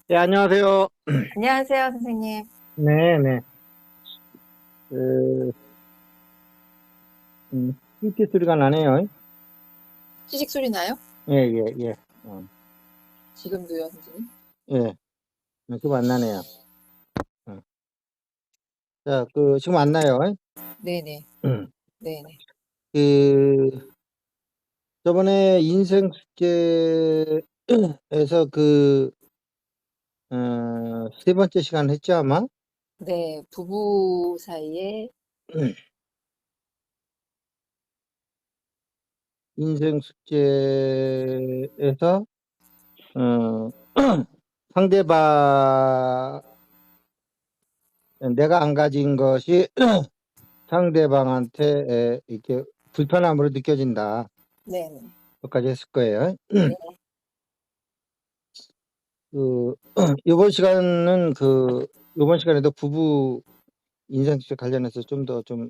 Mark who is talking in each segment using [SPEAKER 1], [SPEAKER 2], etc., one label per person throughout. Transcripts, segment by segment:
[SPEAKER 1] 네, 안녕하세요.
[SPEAKER 2] 안녕하세요, 선생님.
[SPEAKER 1] 네네. 그, 삐삐 소리가 나네요.
[SPEAKER 2] 시식 소리 나요?
[SPEAKER 1] 예, 예, 예.
[SPEAKER 2] 지금도요, 선생님?
[SPEAKER 1] 예. 지금 안 나네요. 어. 자, 지금 안 나요.
[SPEAKER 2] 네네, 네네.
[SPEAKER 1] 그, 저번에 인생 숙제에서 세 번째 시간 했죠, 아마?
[SPEAKER 2] 네, 부부 사이에,
[SPEAKER 1] 인생 숙제에서, 어, 상대방, 내가 안 가진 것이 상대방한테 이렇게 불편함으로 느껴진다.
[SPEAKER 2] 네네,
[SPEAKER 1] 여기까지 했을 거예요.
[SPEAKER 2] 네,
[SPEAKER 1] 그, 이번 시간은 이번 시간에도 부부 인상식 관련해서 좀 더 좀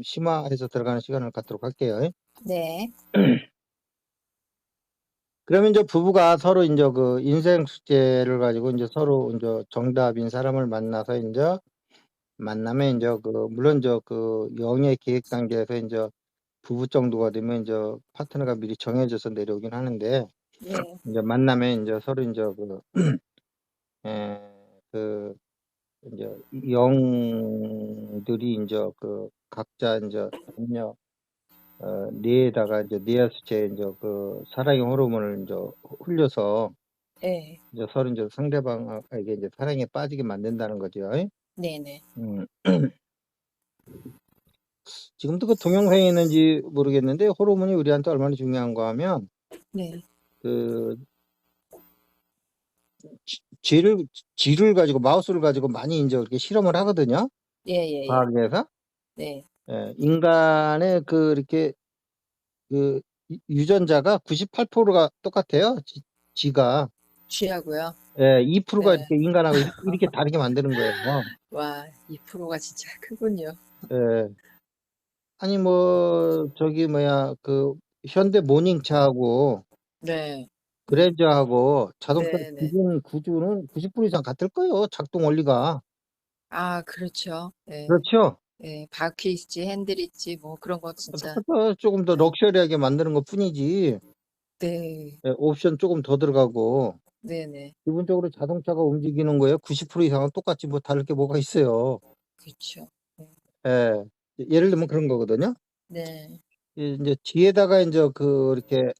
[SPEAKER 1] 심화해서 들어가는 시간을 갖도록 할게요.
[SPEAKER 2] 네,
[SPEAKER 1] 그러면 이제 부부가 서로 이제 그 인생 숙제를 가지고 이제 서로 이제 정답인 사람을 만나서 이제 만나면 이제 물론 이제 영예 계획 단계에서 이제 부부 정도가 되면 이제 파트너가 미리 정해져서 내려오긴 하는데
[SPEAKER 2] 네,
[SPEAKER 1] 이제 만나면 이제 서로 이제 에, 그 이제 영들이 이제 각자 이제 남녀 뇌에다가 이제 뇌하수체에 이제 사랑의 호르몬을 이제 흘려서
[SPEAKER 2] 네,
[SPEAKER 1] 이제 서로 이제 상대방에게 이제 사랑에 빠지게 만든다는 거죠.
[SPEAKER 2] 네네,
[SPEAKER 1] 음, 지금도 그 동영상이 있는지 모르겠는데 호르몬이 우리한테 얼마나 중요한가 하면
[SPEAKER 2] 네,
[SPEAKER 1] 그 쥐를 쥐를 가지고 마우스를 가지고 많이 이제 이렇게 실험을 하거든요.
[SPEAKER 2] 예, 예, 예,
[SPEAKER 1] 과학에서
[SPEAKER 2] 네.
[SPEAKER 1] 인간의 이렇게 유전자가 98%가 똑같아요. 쥐가
[SPEAKER 2] 쥐하고요.
[SPEAKER 1] 2%가
[SPEAKER 2] 네.
[SPEAKER 1] 이렇게 인간하고 이렇게 다르게 만드는 거예요.
[SPEAKER 2] 와, 2%가 진짜 크군요.
[SPEAKER 1] 예. 아니 뭐 저기 뭐야 현대 모닝차하고
[SPEAKER 2] 네,
[SPEAKER 1] 그랜저하고 자동차
[SPEAKER 2] 네, 네.
[SPEAKER 1] 기본 구조는 90% 이상 같을 거예요. 작동 원리가.
[SPEAKER 2] 아, 그렇죠. 네,
[SPEAKER 1] 그렇죠?
[SPEAKER 2] 네. 바퀴 있지, 핸들 있지, 뭐 그런 거 진짜.
[SPEAKER 1] 조금 더
[SPEAKER 2] 네,
[SPEAKER 1] 럭셔리하게 만드는 것 뿐이지.
[SPEAKER 2] 네,
[SPEAKER 1] 옵션 조금 더 들어가고
[SPEAKER 2] 네, 네.
[SPEAKER 1] 기본적으로 자동차가 움직이는 거에 90% 이상은 똑같지 뭐 다를 게 뭐가 있어요.
[SPEAKER 2] 그렇죠. 네,
[SPEAKER 1] 예. 예를 들면 그런 거거든요.
[SPEAKER 2] 네,
[SPEAKER 1] 이제 뒤에다가 이제 이렇게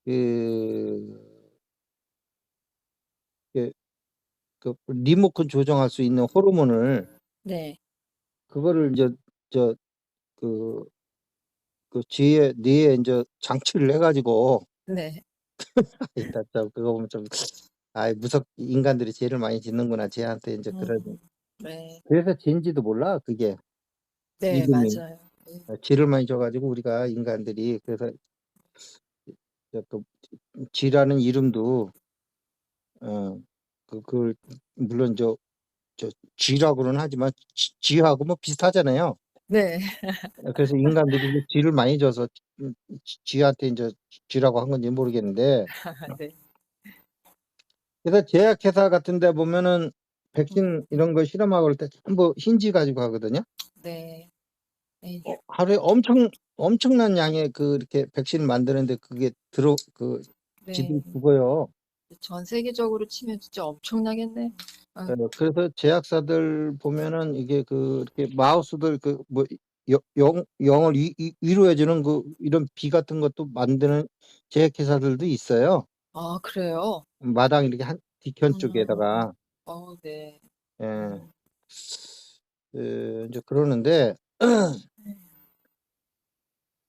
[SPEAKER 1] 그, 그, 리모컨 조정할 수 있는 호르몬을
[SPEAKER 2] 네,
[SPEAKER 1] 그거를 이제 저 그 뒤에 뇌에 이제 장치를 해가지고
[SPEAKER 2] 네.
[SPEAKER 1] 일단 좀 그거 보면 좀 인간들이 죄를 많이 짓는구나 쟤한테 이제 그런
[SPEAKER 2] 네.
[SPEAKER 1] 그래서 쟤인지도 몰라 그게
[SPEAKER 2] 네,
[SPEAKER 1] 이름이
[SPEAKER 2] 맞아요. 네.
[SPEAKER 1] 죄를 많이 져가지고 우리가 인간들이 그래서 그 쥐라는 이름도 어 그걸 물론 저 쥐라고는 하지만 쥐하고 뭐 비슷하잖아요.
[SPEAKER 2] 네.
[SPEAKER 1] 그래서 인간들이 이제 쥐를 많이 져서 쥐한테 이제 쥐라고 한 건지 모르겠는데
[SPEAKER 2] 네.
[SPEAKER 1] 그래서 제약회사 같은 데 보면은 백신
[SPEAKER 2] 음,
[SPEAKER 1] 이런 거 실험하고 그럴 때 전부 흰쥐 가지고 하거든요.
[SPEAKER 2] 네. 네.
[SPEAKER 1] 하루에 엄청난 양의 이렇게 백신을 만드는데 그게 쥐들이
[SPEAKER 2] 네.
[SPEAKER 1] 죽어요.
[SPEAKER 2] 전 세계적으로 치면 진짜 엄청나겠네. 아,
[SPEAKER 1] 그래서 제약사들 보면은 이게 이렇게 마우스들 뭐 영을 위로해주는 이런 비 같은 것도 만드는 제약회사들도 있어요.
[SPEAKER 2] 아, 그래요?
[SPEAKER 1] 마당 이렇게 뒤편
[SPEAKER 2] 음,
[SPEAKER 1] 쪽에다가
[SPEAKER 2] 네.
[SPEAKER 1] 예,
[SPEAKER 2] 음,
[SPEAKER 1] 이제 그러는데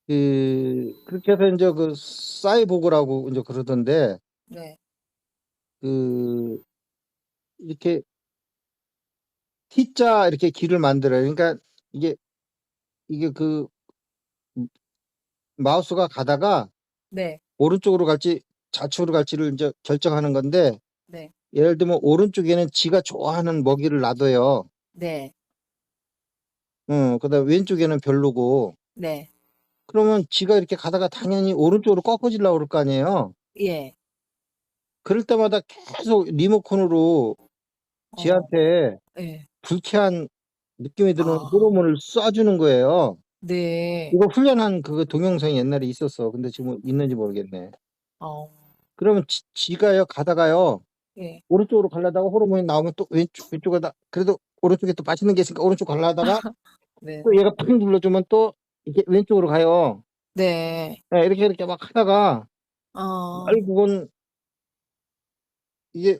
[SPEAKER 2] 네.
[SPEAKER 1] 그렇게 해서 이제 사이보그라고 이제 그러던데
[SPEAKER 2] 네.
[SPEAKER 1] 그 이렇게 T자 이렇게 길을 만들어요. 그러니까 이게 이게 마우스가 가다가
[SPEAKER 2] 네.
[SPEAKER 1] 오른쪽으로 갈지 좌측으로 갈지를 이제 결정하는 건데
[SPEAKER 2] 네.
[SPEAKER 1] 예를 들면 오른쪽에는 지가 좋아하는 먹이를 놔둬요.
[SPEAKER 2] 네.
[SPEAKER 1] 그다음 왼쪽에는 별로고
[SPEAKER 2] 네.
[SPEAKER 1] 그러면 지가 이렇게 가다가 당연히 오른쪽으로 꺾어지려고 그럴 거 아니에요.
[SPEAKER 2] 예.
[SPEAKER 1] 그럴 때마다 계속 리모컨으로
[SPEAKER 2] 어.
[SPEAKER 1] 지한테
[SPEAKER 2] 예.
[SPEAKER 1] 불쾌한 느낌이 드는
[SPEAKER 2] 아.
[SPEAKER 1] 호르몬을 쏴주는 거예요.
[SPEAKER 2] 네.
[SPEAKER 1] 이거 훈련한 그 동영상이 옛날에 있었어. 근데 지금 있는지 모르겠네.
[SPEAKER 2] 어.
[SPEAKER 1] 그러면 지가요 가다가요
[SPEAKER 2] 예.
[SPEAKER 1] 오른쪽으로 가려다가 호르몬이 나오면 또 왼쪽에다 그래도 오른쪽에 또 맛있는 게 있으니까 오른쪽 가려다가
[SPEAKER 2] 네.
[SPEAKER 1] 또 얘가 팍 눌러주면 또 이게 왼쪽으로 가요.
[SPEAKER 2] 네.
[SPEAKER 1] 예, 이렇게 막 하다가
[SPEAKER 2] 어.
[SPEAKER 1] 결국은 이게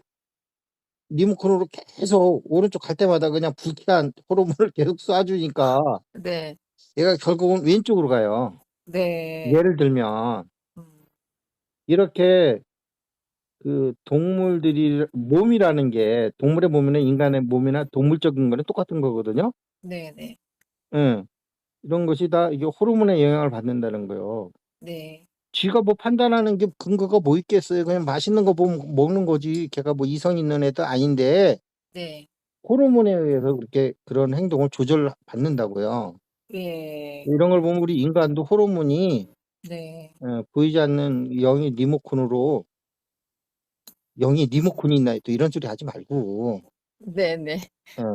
[SPEAKER 1] 리모컨으로 계속 오른쪽 갈 때마다 그냥 불쾌한 호르몬을 계속 쏴주니까
[SPEAKER 2] 네.
[SPEAKER 1] 얘가 결국은 왼쪽으로 가요.
[SPEAKER 2] 네.
[SPEAKER 1] 예를 들면
[SPEAKER 2] 음.
[SPEAKER 1] 이렇게 그 동물들이 몸이라는 게 동물의 몸이나 인간의 몸이나 동물적인 거는 똑같은 거거든요.
[SPEAKER 2] 네네.
[SPEAKER 1] 예. 이런 것이 다 이게 호르몬의 영향을 받는다는 거예요.
[SPEAKER 2] 네.
[SPEAKER 1] 쥐가 뭐 판단하는 게 근거가 뭐 있겠어요. 그냥 맛있는 거 보면 먹는 거지. 걔가 뭐 이성 있는 애도 아닌데
[SPEAKER 2] 네.
[SPEAKER 1] 호르몬에 의해서 그렇게 그런 행동을 조절받는다고요.
[SPEAKER 2] 예.
[SPEAKER 1] 이런 걸 보면 우리 인간도 호르몬이
[SPEAKER 2] 네.
[SPEAKER 1] 보이지 않는 영이 리모컨으로 영이 리모컨이 있나 또 이런 소리 하지 말고
[SPEAKER 2] 네네.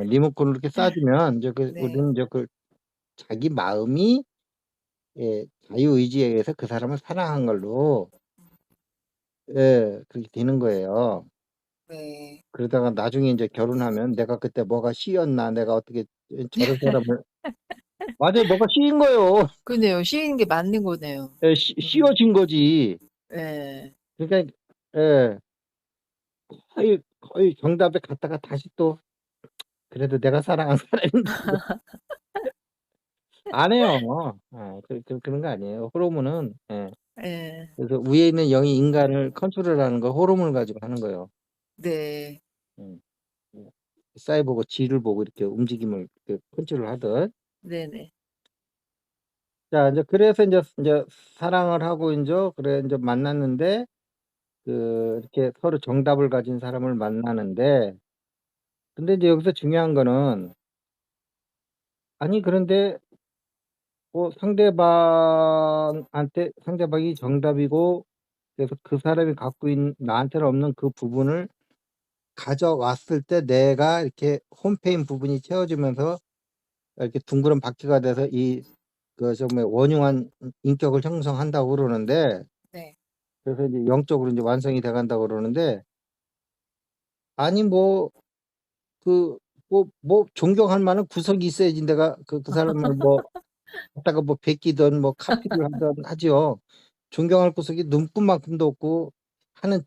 [SPEAKER 1] 리모컨으로 이렇게 쏴주면 이제
[SPEAKER 2] 네.
[SPEAKER 1] 우리는 이제 자기 마음이 자유의지에 의해서 그 사람을 사랑한 걸로 그렇게 되는 거예요.
[SPEAKER 2] 네.
[SPEAKER 1] 그러다가 나중에 인제 결혼하면 '내가 그때 뭐가 씨였나. 내가 어떻게 저런 사람을' 맞아요. 뭐가 씨인 거예요.
[SPEAKER 2] 그네요. 쉬는 게 맞는 거네요.
[SPEAKER 1] 씌워진 거지.
[SPEAKER 2] 예.
[SPEAKER 1] 그러니까 예. 거의 정답에 갔다가 다시 또 '그래도 내가 사랑한 사람인데' 안 해요. 그런 거 아니에요. 호르몬은
[SPEAKER 2] 예.
[SPEAKER 1] 그래서 위에 있는 영이 인간을 컨트롤하는 거 호르몬을 가지고 하는 거예요.
[SPEAKER 2] 네.
[SPEAKER 1] 음. 뭐 사이보그 쥐를 보고 이렇게 움직임을 이렇게 컨트롤하듯.
[SPEAKER 2] 네네.
[SPEAKER 1] 자 인제 그래서 인제 사랑을 하고 그래 인제 만났는데 이렇게 서로 정답을 가진 사람을 만나는데 근데 인제 여기서 중요한 거는 아니 그런데 상대방이 정답이고 그래서 그 사람이 갖고 있는 나한테는 없는 그 부분을 가져왔을 때 내가 이렇게 홈페인 부분이 채워지면서 이렇게 둥그런 바퀴가 돼서 정말 원흉한 인격을 형성한다고 그러는데
[SPEAKER 2] 네.
[SPEAKER 1] 그래서 이제 영적으로 인제 완성이 돼 간다고 그러는데 아니 존경할 만한 구석이 있어야지 내가 그 사람을 갖다가 베끼든 카피를 하든 하지요. 존경할 구석이 눈끝만큼도 없고 하는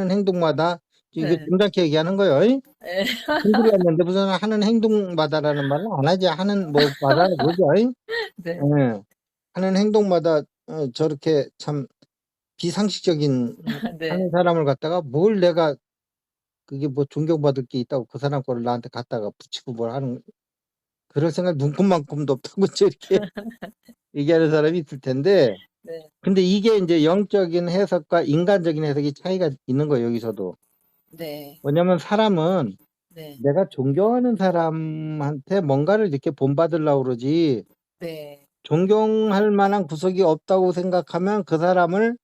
[SPEAKER 1] 행동마다 이게
[SPEAKER 2] 예.
[SPEAKER 1] 점잖게 얘기하는 거예요.
[SPEAKER 2] 예.
[SPEAKER 1] 친구를 했는데 무슨 하는 행동마다라는 말은 안 하지. 하는 마다 그러죠.
[SPEAKER 2] 네.
[SPEAKER 1] 예. 하는 행동마다 저렇게 참 비상식적인 하는
[SPEAKER 2] 네.
[SPEAKER 1] 사람을 갖다가 뭘 내가 그게 존경받을 게 있다고 그 사람 거를 나한테 갖다가 붙이고 뭘 하는 그럴 생각 눈꼽만큼도 없다고 저렇게 얘기하는 사람이 있을 텐데
[SPEAKER 2] 네.
[SPEAKER 1] 근데 이게 인제 영적인 해석과 인간적인 해석이 차이가 있는 거예요 여기서도.
[SPEAKER 2] 네.
[SPEAKER 1] 뭐냐면 사람은
[SPEAKER 2] 네.
[SPEAKER 1] 내가 존경하는 사람한테 뭔가를 이렇게 본받으려고 그러지
[SPEAKER 2] 네.
[SPEAKER 1] 존경할 만한 구석이 없다고 생각하면 그 사람을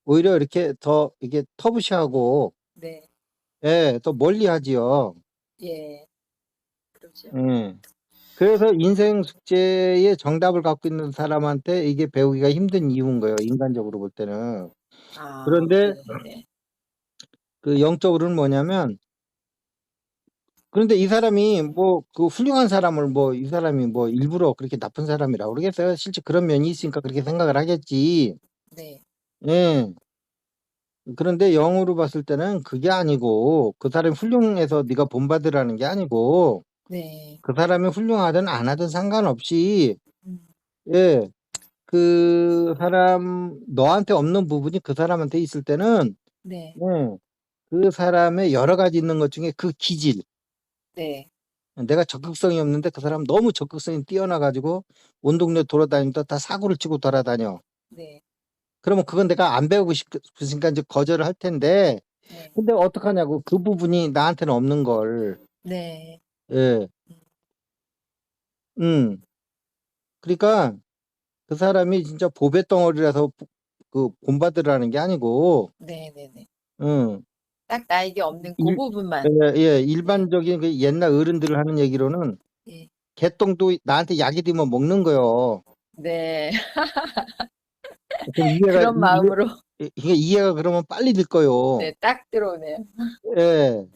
[SPEAKER 1] 오히려 이렇게 더 이게 터부시하고
[SPEAKER 2] 네.
[SPEAKER 1] 더 멀리하지요.
[SPEAKER 2] 예. 그러죠.
[SPEAKER 1] 예. 그래서 인생 숙제의 정답을 갖고 있는 사람한테 이게 배우기가 힘든 이유인 거예요, 인간적으로 볼 때는.
[SPEAKER 2] 아
[SPEAKER 1] 그런데
[SPEAKER 2] 네네네.
[SPEAKER 1] 그 영적으로는 뭐냐면 그런데 이 사람이 훌륭한 사람을 이 사람이 일부러 그렇게 나쁜 사람이라고 그러겠어요? 실제 그런 면이 있으니까 그렇게 생각을 하겠지.
[SPEAKER 2] 네.
[SPEAKER 1] 예. 그런데 영으로 봤을 때는 그게 아니고 그 사람이 훌륭해서 네가 본받으라는 게 아니고
[SPEAKER 2] 네.
[SPEAKER 1] 그 사람이 훌륭하든 안 하든 상관없이
[SPEAKER 2] 음.
[SPEAKER 1] 예. 그 사람 너한테 없는 부분이 그 사람한테 있을 때는
[SPEAKER 2] 네.
[SPEAKER 1] 그 사람의 여러 가지 있는 것 중에 그 기질
[SPEAKER 2] 네.
[SPEAKER 1] 내가 적극성이 없는데 그 사람은 너무 적극성이 뛰어나 가지고 온 동네 돌아다니면서 다 사고를 치고 돌아다녀.
[SPEAKER 2] 네.
[SPEAKER 1] 그러면 그건 내가 안 배우고 싶으니까 인제 거절을 할 텐데
[SPEAKER 2] 네.
[SPEAKER 1] 근데 어떡하냐고 그 부분이 나한테는 없는 걸.
[SPEAKER 2] 네.
[SPEAKER 1] 예.
[SPEAKER 2] 음.
[SPEAKER 1] 음. 그러니까 그 사람이 진짜 보뱃덩어리라서 본받으라는 게 아니고
[SPEAKER 2] 네네네.
[SPEAKER 1] 응.
[SPEAKER 2] 딱 나에게 없는 그
[SPEAKER 1] 일,
[SPEAKER 2] 부분만.
[SPEAKER 1] 예,
[SPEAKER 2] 네.
[SPEAKER 1] 일반적인 그 옛날 어른들 하는 얘기로는
[SPEAKER 2] 예.
[SPEAKER 1] 개똥도 나한테 약이 되면 먹는 거요.
[SPEAKER 2] 네.
[SPEAKER 1] 그럼 이해가,
[SPEAKER 2] 그런 마음으로.
[SPEAKER 1] 이게 이해가 그러면 빨리 될 거요.
[SPEAKER 2] 네, 딱 들어오네요.
[SPEAKER 1] 예.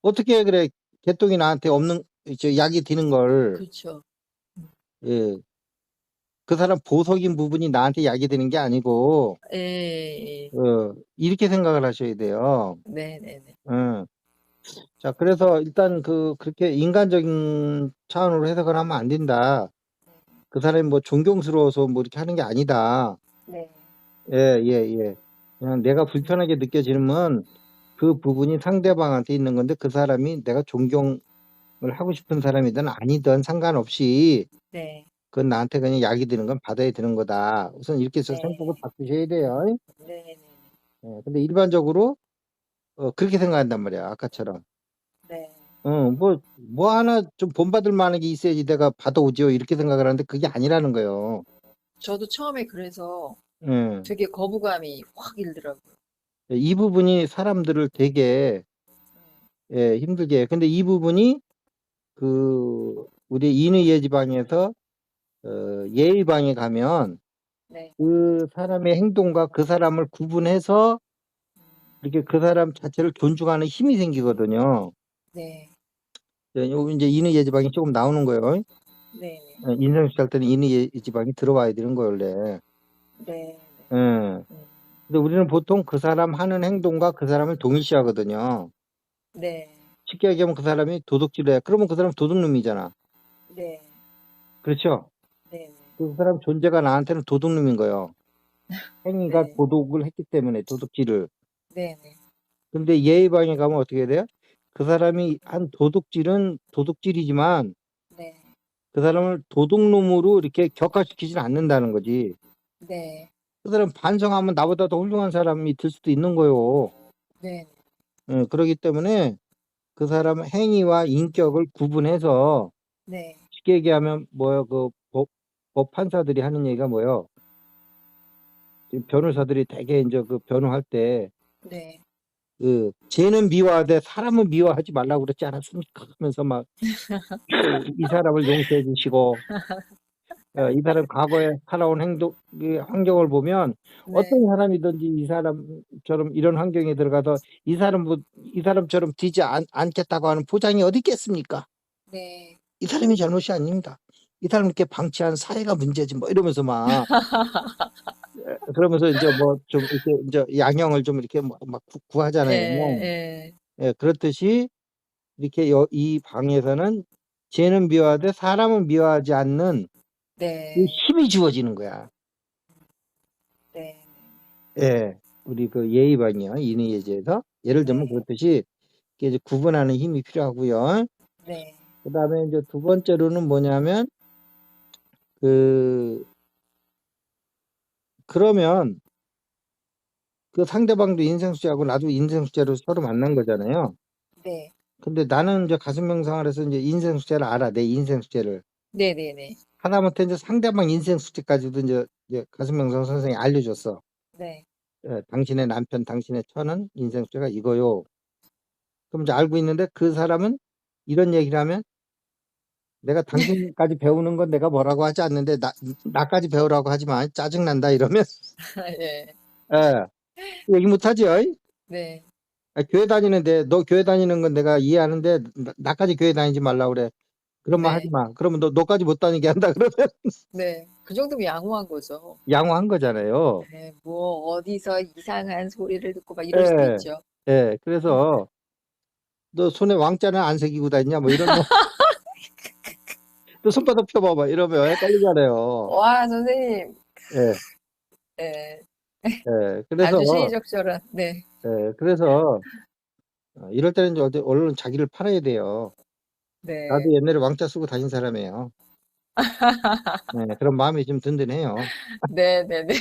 [SPEAKER 1] 어떻게 그래, 개똥이 나한테 없는, 약이 되는 걸,
[SPEAKER 2] 그렇죠.
[SPEAKER 1] 예. 그 사람 보석인 부분이 나한테 약이 되는 게 아니고,
[SPEAKER 2] 예, 예.
[SPEAKER 1] 이렇게 생각을 하셔야 돼요.
[SPEAKER 2] 네네네.
[SPEAKER 1] 응. 자, 그래서 일단 그렇게 인간적인 차원으로 해석을 하면 안 된다. 그 사람이 뭐 존경스러워서 뭐 이렇게 하는 게 아니다.
[SPEAKER 2] 네.
[SPEAKER 1] 예, 예, 예. 그냥 내가 불편하게 느껴지면 그 부분이 상대방한테 있는 건데 그 사람이 내가 존경을 하고 싶은 사람이든 아니든 상관없이
[SPEAKER 2] 네.
[SPEAKER 1] 그건 나한테 그냥 약이 되는 건 받아야 되는 거다. 우선 이렇게 해서 생각을
[SPEAKER 2] 네.
[SPEAKER 1] 바꾸셔야 돼요.
[SPEAKER 2] 네네.
[SPEAKER 1] 예, 근데 일반적으로 그렇게 생각한단 말이야. 아까처럼.
[SPEAKER 2] 네.
[SPEAKER 1] 뭐 하나 좀 본받을 만한 게 있어야지 내가 받아오지요. 이렇게 생각을 하는데 그게 아니라는 거예요.
[SPEAKER 2] 저도 처음에 그래서
[SPEAKER 1] 예.
[SPEAKER 2] 되게 거부감이 확 일더라고요.
[SPEAKER 1] 이 부분이 사람들을 되게 힘들게 해요. 근데 이 부분이 우리 인의 예지방에서 예의방에 가면
[SPEAKER 2] 네.
[SPEAKER 1] 그 사람의 행동과 그 사람을 구분해서 이렇게 그 사람 자체를 존중하는 힘이 생기거든요.
[SPEAKER 2] 네.
[SPEAKER 1] 요 이제 인의 예지방이 조금 나오는 거예요.
[SPEAKER 2] 네.
[SPEAKER 1] 인생식 할 때는 인의 예지방이 들어와야 되는 거예요, 원래.
[SPEAKER 2] 네.
[SPEAKER 1] 예.
[SPEAKER 2] 음.
[SPEAKER 1] 근데 우리는 보통 그 사람 하는 행동과 그 사람을 동일시하거든요.
[SPEAKER 2] 네.
[SPEAKER 1] 쉽게 얘기하면 그 사람이 도둑질해. 그러면 그 사람 도둑놈이잖아.
[SPEAKER 2] 네.
[SPEAKER 1] 그렇죠?
[SPEAKER 2] 네.
[SPEAKER 1] 그 사람 존재가 나한테는 도둑놈인 거예요. 행위가
[SPEAKER 2] 네.
[SPEAKER 1] 도둑을 했기 때문에 도둑질을.
[SPEAKER 2] 네. 네.
[SPEAKER 1] 근데 예의방에 가면 어떻게 돼요? 그 사람이 한 도둑질은 도둑질이지만
[SPEAKER 2] 네.
[SPEAKER 1] 그 사람을 도둑놈으로 이렇게 격화시키지는 않는다는 거지.
[SPEAKER 2] 네.
[SPEAKER 1] 그 사람 반성하면 나보다 더 훌륭한 사람이 될 수도 있는 거요.
[SPEAKER 2] 네.
[SPEAKER 1] 그렇기 때문에 그 사람 행위와 인격을 구분해서
[SPEAKER 2] 네.
[SPEAKER 1] 쉽게 얘기하면 뭐요? 법 판사들이 하는 얘기가 뭐요? 변호사들이 되게 이제 그 변호할 때
[SPEAKER 2] 네.
[SPEAKER 1] 쟤는 미워하되 사람은 미워하지 말라고 그랬지 않았습니까? 하면서 막 이 사람을 용서해 주시고 이 사람 과거에 살아온 환경을 보면
[SPEAKER 2] 네.
[SPEAKER 1] 어떤 사람이든지 이 사람처럼 이런 환경에 들어가서 이 사람처럼 되지 않겠다고 하는 보장이 어디 있겠습니까?
[SPEAKER 2] 네.
[SPEAKER 1] 이 사람이 잘못이 아닙니다. 이 사람 이렇게 방치한 사회가 문제지 뭐 이러면서 막 그러면서 이제 뭐 좀 이렇게 이제 양형을 좀 이렇게 막
[SPEAKER 2] 예.
[SPEAKER 1] 구하잖아요.
[SPEAKER 2] 예.
[SPEAKER 1] 예, 그렇듯이 이렇게 이 방에서는 쟤는 미워하되 사람은 미워하지 않는 이
[SPEAKER 2] 네.
[SPEAKER 1] 힘이 주어지는 거야.
[SPEAKER 2] 네.
[SPEAKER 1] 예, 우리 그 예의반이요, 인의 예제에서 예를 들면
[SPEAKER 2] 네.
[SPEAKER 1] 그렇듯이 이게 이제 구분하는 힘이 필요하고요.
[SPEAKER 2] 네.
[SPEAKER 1] 그다음에 이제 두 번째로는 뭐냐면 그 그러면 그 상대방도 인생수재하고 나도 인생수재로 서로 만난 거잖아요.
[SPEAKER 2] 네.
[SPEAKER 1] 근데 나는 이제 가슴 명상을 해서 이제 인생수재를 알아, 내 인생수재를.
[SPEAKER 2] 네네네.
[SPEAKER 1] 하다못해 이제 상대방 인생수재까지도 이제 가슴 명상 선생이 알려줬어.
[SPEAKER 2] 네.
[SPEAKER 1] 당신의 남편, 당신의 처는 인생수재가 이거요. 그럼 이제 알고 있는데 그 사람은 이런 얘기를 하면 내가 당신까지 배우는 건 내가 뭐라고 하지 않는데 나까지 배우라고 하지만 짜증난다 이러면
[SPEAKER 2] 예.
[SPEAKER 1] 예, 얘기 못하죠.
[SPEAKER 2] 네.
[SPEAKER 1] 교회 다니는데 너 교회 다니는 건 내가 이해하는데 나까지 교회 다니지 말라 그래. 그런 말 하지
[SPEAKER 2] 네.
[SPEAKER 1] 마. 그러면 너까지 못 다니게 한다 그러면
[SPEAKER 2] 네. 그 정도면 양호한 거죠.
[SPEAKER 1] 양호한 거잖아요.
[SPEAKER 2] 네. 뭐 어디서 이상한 소리를 듣고 막 이럴 수도
[SPEAKER 1] 예,
[SPEAKER 2] 있죠.
[SPEAKER 1] 예. 그래서 너 손에 왕자는 안 새기고 다니냐 뭐 이런 너 손바닥 펴봐봐 이러면 헷갈리잖아요.
[SPEAKER 2] 와, 선생님.
[SPEAKER 1] 예,
[SPEAKER 2] 예.
[SPEAKER 1] 예.
[SPEAKER 2] 아주 시의적절한. 네.
[SPEAKER 1] 그래서 이럴 때는 이제 얼른 자기를 팔아야 돼요.
[SPEAKER 2] 네.
[SPEAKER 1] 나도 옛날에 왕자 쓰고 다닌 사람이에요. 네, 그런 마음이 좀 든든해요.
[SPEAKER 2] 네네네.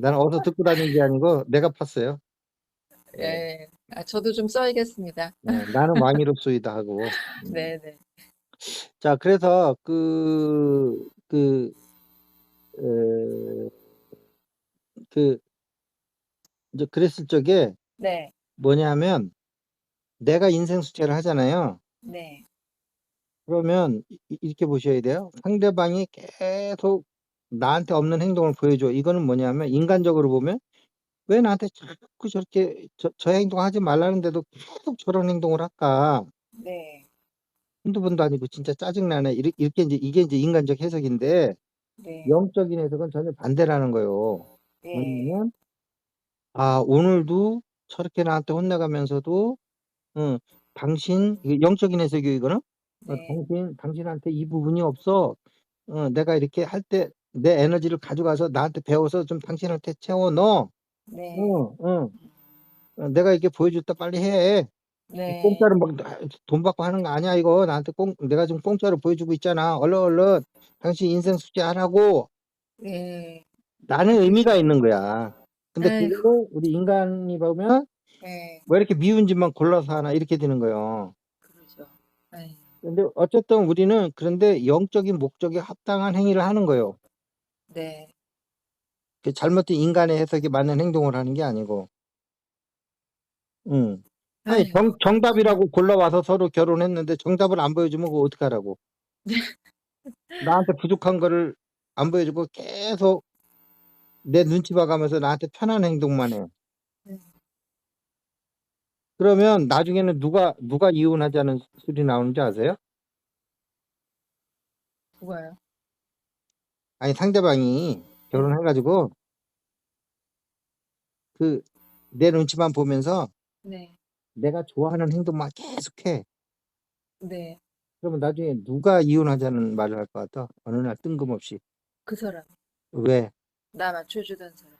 [SPEAKER 1] 나는 어디서 듣고 다닌 게 아니고 내가 팠어요. 예,
[SPEAKER 2] 예. 아, 저도 좀 써야겠습니다.
[SPEAKER 1] 나는 왕이롭소이다 하고.
[SPEAKER 2] 네네.
[SPEAKER 1] 자, 그래서 에, 그 이제 그랬을 적에
[SPEAKER 2] 네.
[SPEAKER 1] 뭐냐면 내가 인생 숙제를 하잖아요.
[SPEAKER 2] 네.
[SPEAKER 1] 그러면 이렇게 보셔야 돼요. 상대방이 계속 나한테 없는 행동을 보여줘. 이거는 뭐냐면 인간적으로 보면 왜 나한테 자꾸 저렇게 저 행동하지 말라는데도 계속 저런 행동을 할까?
[SPEAKER 2] 네.
[SPEAKER 1] 한두 번도 아니고 진짜 짜증나네. 이렇게 이제 이게 이제 인간적 해석인데
[SPEAKER 2] 네.
[SPEAKER 1] 영적인 해석은 전혀 반대라는 거예요.
[SPEAKER 2] 네.
[SPEAKER 1] 뭐냐면 오늘도 저렇게 나한테 혼나가면서도 당신 이게 영적인 해석이에요, 이거는.
[SPEAKER 2] 네.
[SPEAKER 1] 당신한테 이 부분이 없어. 내가 이렇게 할 때 내 에너지를 가져가서 나한테 배워서 좀 당신한테 채워 넣어.
[SPEAKER 2] 네.
[SPEAKER 1] 응, 응. 내가 이렇게 보여줬다 빨리 해.
[SPEAKER 2] 네.
[SPEAKER 1] 공짜로 막 돈 받고 하는 거 아니야, 이거. 나한테 내가 지금 공짜로 보여주고 있잖아. 얼른 당신 인생 숙제 하라고.
[SPEAKER 2] 네.
[SPEAKER 1] 라는 의미가 있는 거야. 근데
[SPEAKER 2] 아이고.
[SPEAKER 1] 그거를 우리 인간이 보면
[SPEAKER 2] 네.
[SPEAKER 1] 왜 이렇게 미운 짓만 골라서 하나 이렇게 되는 거예요.
[SPEAKER 2] 그러죠. 아이.
[SPEAKER 1] 근데 어쨌든 우리는 그런데 영적인 목적에 합당한 행위를 하는 거예요.
[SPEAKER 2] 네.
[SPEAKER 1] 그 잘못된 인간의 해석에 맞는 행동을 하는 게 아니고. 아니
[SPEAKER 2] 아이고.
[SPEAKER 1] 정답이라고 골라와서 서로 결혼했는데 정답을 안 보여주면 그거 어떡하라고. 나한테 부족한 거를 안 보여주고 계속 내 눈치 봐가면서 나한테 편한 행동만 해.
[SPEAKER 2] 네.
[SPEAKER 1] 그러면 나중에는 누가 이혼하자는 소리 나오는지 아세요?
[SPEAKER 2] 누가요?
[SPEAKER 1] 아니 상대방이 결혼해가지고 그 내 눈치만 보면서
[SPEAKER 2] 네.
[SPEAKER 1] 내가 좋아하는 행동만 계속해.
[SPEAKER 2] 네.
[SPEAKER 1] 그러면 나중에 누가 이혼하자는 말을 할 것 같아? 어느 날 뜬금없이.
[SPEAKER 2] 그 사람.
[SPEAKER 1] 왜?
[SPEAKER 2] 나 맞춰주던 사람.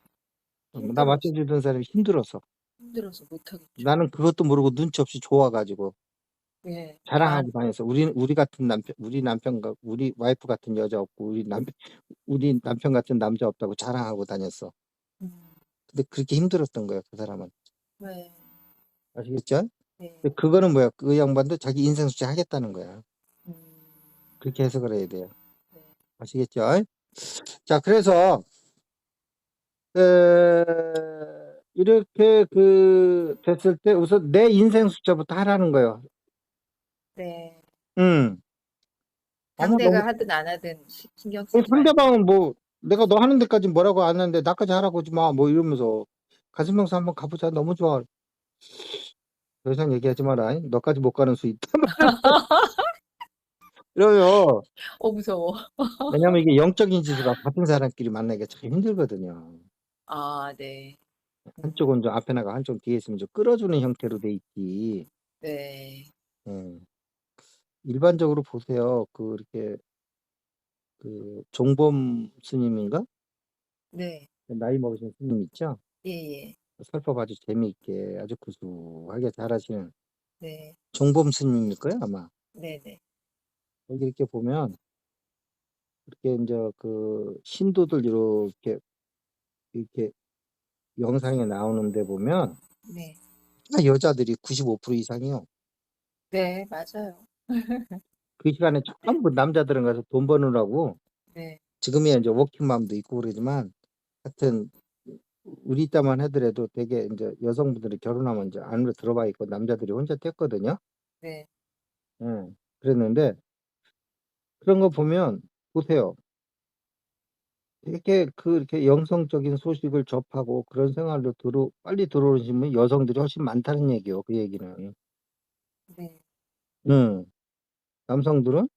[SPEAKER 1] 나
[SPEAKER 2] 힘들어서.
[SPEAKER 1] 맞춰주던 사람이 힘들어서.
[SPEAKER 2] 힘들어서 못하겠죠.
[SPEAKER 1] 나는 그것도 모르고 눈치 없이 좋아가지고
[SPEAKER 2] 예.
[SPEAKER 1] 자랑하고 다녔어. 우리 같은 남편, 우리 와이프 같은 여자 없고 우리 남편 같은 남자 없다고 자랑하고 다녔어.
[SPEAKER 2] 음.
[SPEAKER 1] 근데 그렇게 힘들었던 거야, 그 사람은.
[SPEAKER 2] 네.
[SPEAKER 1] 아시겠죠?
[SPEAKER 2] 네.
[SPEAKER 1] 근데 그거는 뭐야? 그 양반도 자기 인생 숙제 하겠다는 거야.
[SPEAKER 2] 음.
[SPEAKER 1] 그렇게 해석을 해야 돼요.
[SPEAKER 2] 네.
[SPEAKER 1] 아시겠죠? 자, 그래서 이렇게 됐을 때 우선 내 인생 숙제부터 하라는 거예요.
[SPEAKER 2] 네.
[SPEAKER 1] 음. 너무
[SPEAKER 2] 상대가 하든 안 하든 신경 쓰지 말고.
[SPEAKER 1] 상대방은 뭐 내가 너 하는 데까지 뭐라고 안 하는데 나까지 하라고 하지 마. 뭐 이러면서 가슴명수 한번 가보자. 너무 좋아. 더 이상 얘기하지 마라. 너까지 못 가는 수 있다. 이러요.
[SPEAKER 2] 무서워.
[SPEAKER 1] 왜냐면 이게 영적인 지수가 같은 사람끼리 만나기가 참 힘들거든요.
[SPEAKER 2] 아, 네.
[SPEAKER 1] 한쪽은 좀 앞에 나가 한쪽 뒤에 있으면 좀 끌어주는 형태로 돼 있지.
[SPEAKER 2] 네.
[SPEAKER 1] 일반적으로 보세요. 이렇게 종범 스님인가?
[SPEAKER 2] 네.
[SPEAKER 1] 나이 먹으신 스님 있죠?
[SPEAKER 2] 예, 예.
[SPEAKER 1] 설법 아주 재미있게 아주 구수하게 잘하시는
[SPEAKER 2] 네.
[SPEAKER 1] 종범 스님일 거예요, 아마.
[SPEAKER 2] 네, 네.
[SPEAKER 1] 여기 이렇게 보면 이렇게 이제 신도들 이렇게 영상에 나오는데 보면
[SPEAKER 2] 네.
[SPEAKER 1] 다 여자들이 95% 이상이요.
[SPEAKER 2] 네, 맞아요.
[SPEAKER 1] 그 시간에 전부 남자들은 가서 돈 버느라고
[SPEAKER 2] 네.
[SPEAKER 1] 지금이야 이제 워킹맘도 있고 그러지만 하여튼 우리 때만 하더라도 되게 이제 여성분들이 결혼하면 이제 안으로 들어가 있고 남자들이 혼자 뗐거든요.
[SPEAKER 2] 네.
[SPEAKER 1] 그랬는데 그런 거 보면 보세요. 이렇게 영성적인 소식을 접하고 그런 생활로 빨리 들어오신 분이 여성들이 훨씬 많다는 얘기요. 그 얘기는.
[SPEAKER 2] 네.
[SPEAKER 1] 남성들은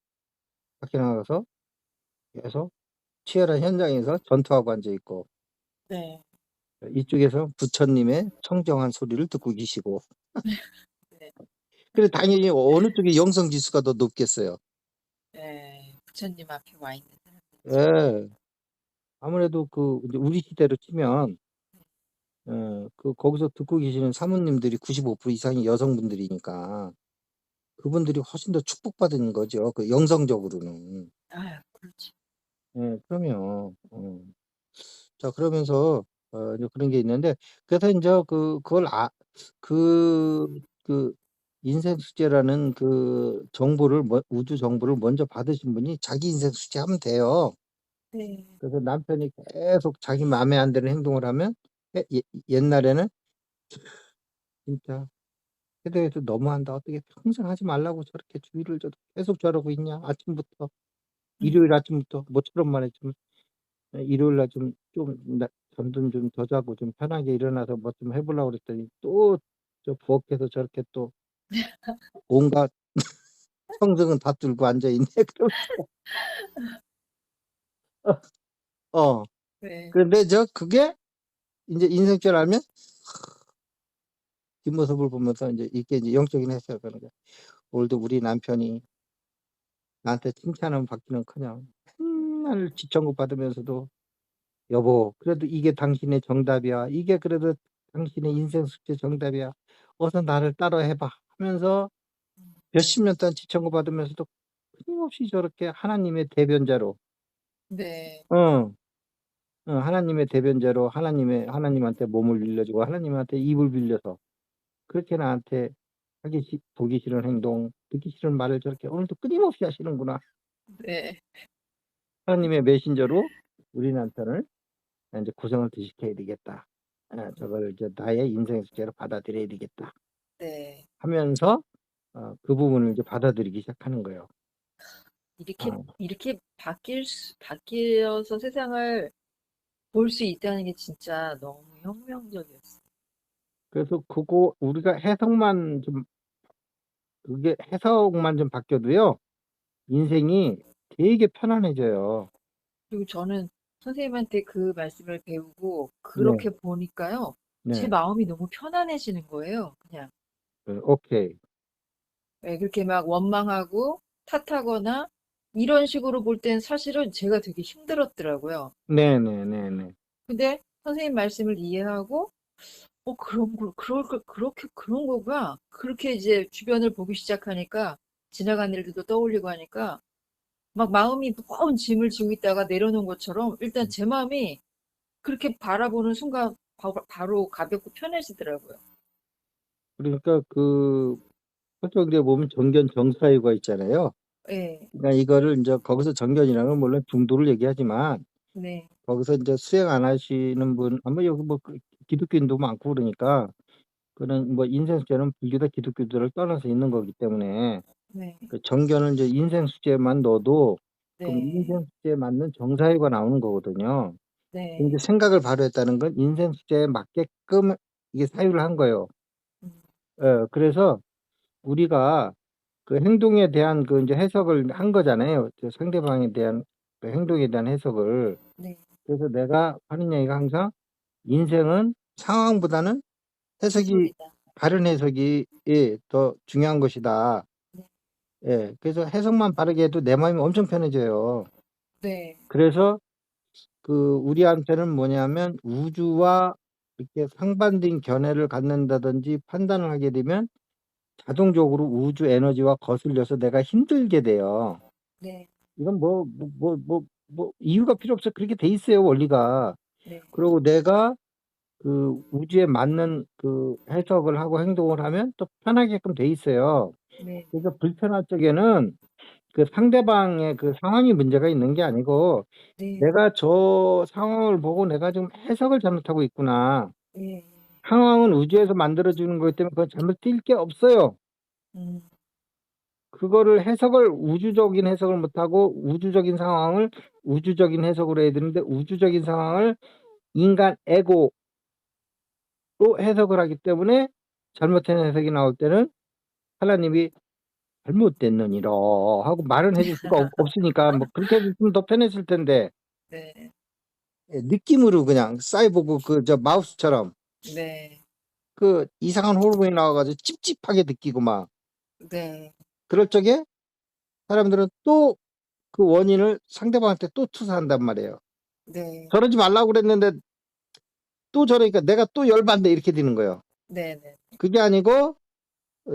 [SPEAKER 1] 밖에 나가서 계속 치열한 현장에서 전투하고 앉아 있고
[SPEAKER 2] 네.
[SPEAKER 1] 이쪽에서 부처님의 청정한 소리를 듣고 계시고.
[SPEAKER 2] 네.
[SPEAKER 1] 그래 당연히 어느 쪽이 영성 지수가 더 높겠어요.
[SPEAKER 2] 네. 부처님 앞에 와 있는 사람들이죠.
[SPEAKER 1] 예. 아무래도 이제 우리 시대로 치면 거기서 듣고 계시는 사모님들이 95% 이상이 여성분들이니까 그분들이 훨씬 더 축복받은 거죠. 영성적으로는.
[SPEAKER 2] 아유, 그렇지.
[SPEAKER 1] 그럼요. 자, 그러면서 이제 그런 게 있는데 그래서 이제 그걸 그 인생 숙제라는 정보를 우주 정보를 먼저 받으신 분이 자기 인생 숙제 하면 돼요.
[SPEAKER 2] 네.
[SPEAKER 1] 그래서 남편이 계속 자기 마음에 안 드는 행동을 하면 옛날에는 진짜. 세대에서 너무한다. 어떻게 평생 하지 말라고 저렇게 주의를 줘도 계속 저러고 있냐. 아침부터 일요일 아침부터 모처럼 말해 좀 일요일 날 좀 잠 좀 더 자고 좀 편하게 일어나서 뭐 좀 해 보려고 그랬더니 또 저 부엌에서 저렇게 또 온갖 성적은 다 들고 앉아 있네. 그러면서 어.
[SPEAKER 2] 네.
[SPEAKER 1] 그런데 그게 인제 인생줄 알면 뒷모습을 보면서 인제 이게 이제 영적인 해석을 하는 거야. 오늘도 우리 남편이 나한테 칭찬은 받기는커녕 맨날 지청구 받으면서도 "여보 그래도 이게 당신의 정답이야. 이게 그래도 당신의 인생 숙제 정답이야. 어서 나를 따라해 봐." 하면서 몇십 년 동안 지청구 받으면서도 끊임없이 저렇게 하나님의 대변자로
[SPEAKER 2] 네.
[SPEAKER 1] 어. 하나님의 대변자로 하나님한테 몸을 빌려주고 하나님한테 입을 빌려서 그렇게 나한테 보기 싫은 행동, 듣기 싫은 말을 저렇게 오늘도 끊임없이 하시는구나.
[SPEAKER 2] 네.
[SPEAKER 1] 하나님의 메신저로 우리 남편을 인제 '고생을 더 시켜야 되겠다. 저걸 이제 나의 인생 숙제로 받아들여야 되겠다.'
[SPEAKER 2] 네.
[SPEAKER 1] 하면서 그 부분을 이제 받아들이기 시작하는 거예요.
[SPEAKER 2] 이렇게
[SPEAKER 1] 어.
[SPEAKER 2] 이렇게 바뀌어서 세상을 볼 수 있다는 게 진짜 너무 혁명적이었어요.
[SPEAKER 1] 그래서 그거 우리가 해석만 좀 바뀌어도요. 인생이 되게 편안해져요.
[SPEAKER 2] 그리고 저는 선생님한테 그 말씀을 배우고
[SPEAKER 1] 네.
[SPEAKER 2] 그렇게 보니까요. 제
[SPEAKER 1] 네.
[SPEAKER 2] 마음이 너무 편안해지는 거예요, 그냥.
[SPEAKER 1] 오케이.
[SPEAKER 2] 예, 그렇게 막 원망하고 탓하거나 이런 식으로 볼 땐 사실은 제가 되게 힘들었더라고요.
[SPEAKER 1] 네네네네.
[SPEAKER 2] 근데 선생님 말씀을 이해하고 그런 거가 그렇게 이제 주변을 보기 시작하니까 지나간 일들도 떠올리고 하니까 막 마음이 무거운 짐을 지고 있다가 내려놓은 것처럼 일단 제 마음이 그렇게 바라보는 순간 바로 가볍고 편해지더라고요.
[SPEAKER 1] 그러니까 서적에 보면 정견 정사유가 있잖아요.
[SPEAKER 2] 예,
[SPEAKER 1] 그러니까 이거를 인제 거기서 정견이라는 건 물론 중도를 얘기하지만
[SPEAKER 2] 네,
[SPEAKER 1] 거기서 인제 수행 안 하시는 분 아마 여기 기독교인도 많고 그러니까 그런 인생 숙제는 불교다 기독교다를 떠나서 있는 거기 때문에
[SPEAKER 2] 네,
[SPEAKER 1] 그 정견을 인제 인생 숙제만 넣어도 그럼
[SPEAKER 2] 네,
[SPEAKER 1] 인생 숙제에 맞는 정사유가 나오는 거거든요. 근데
[SPEAKER 2] 네,
[SPEAKER 1] 생각을 바로 했다는 건 인생 숙제에 맞게끔 이게 사유를 한 거예요.
[SPEAKER 2] 음,
[SPEAKER 1] 그래서 우리가 그 행동에 대한 인제 해석을 한 거잖아요. 상대방에 대한 그 행동에 대한 해석을.
[SPEAKER 2] 네,
[SPEAKER 1] 그래서 내가 하는 얘기가 항상 인생은 상황보다는 해석이
[SPEAKER 2] 해석이다.
[SPEAKER 1] 바른 해석이 더 중요한 것이다.
[SPEAKER 2] 네,
[SPEAKER 1] 그래서 해석만 바르게 해도 내 마음이 엄청 편해져요.
[SPEAKER 2] 네,
[SPEAKER 1] 그래서 우리한테는 뭐냐면 우주와 이렇게 상반된 견해를 갖는다든지 판단을 하게 되면 자동적으로 우주 에너지와 거슬려서 내가 힘들게 돼요.
[SPEAKER 2] 네,
[SPEAKER 1] 이건 이유가 필요 없어. 그렇게 돼 있어요, 원리가.
[SPEAKER 2] 네,
[SPEAKER 1] 그리고 내가 우주에 맞는 해석을 하고 행동을 하면 또 편하게끔 돼 있어요.
[SPEAKER 2] 네,
[SPEAKER 1] 그래서 불편할 적에는 상대방의 상황이 문제가 있는 게 아니고
[SPEAKER 2] 네,
[SPEAKER 1] '내가 저 상황을 보고 내가 지금 해석을 잘못하고 있구나.'
[SPEAKER 2] 네,
[SPEAKER 1] 상황은 우주에서 만들어 주는 거기 때문에 그건 잘못될 게 없어요.
[SPEAKER 2] 음,
[SPEAKER 1] 그거를 우주적인 해석을 못하고 우주적인 상황을 우주적인 해석으로 해야 되는데 우주적인 상황을 인간 에고로 해석을 하기 때문에 잘못된 해석이 나올 때는 하나님이 "잘못됐느니라." 하고 말은 해줄 수가 없으니까 그렇게 해 줬으면 더 편했을 텐데
[SPEAKER 2] 네,
[SPEAKER 1] 느낌으로 그냥 사이보그 마우스처럼
[SPEAKER 2] 네,
[SPEAKER 1] 이상한 호르몬이 나와 가지고 찝찝하게 느끼고 막
[SPEAKER 2] 네,
[SPEAKER 1] 그럴 적에 사람들은 또 그 원인을 상대방한테 또 투사한단 말이에요.
[SPEAKER 2] 네,
[SPEAKER 1] "저러지 말라고 그랬는데 또 저러니까 내가 또 열받네." 이렇게 되는 거예요.
[SPEAKER 2] 네, 네,
[SPEAKER 1] 그게 아니고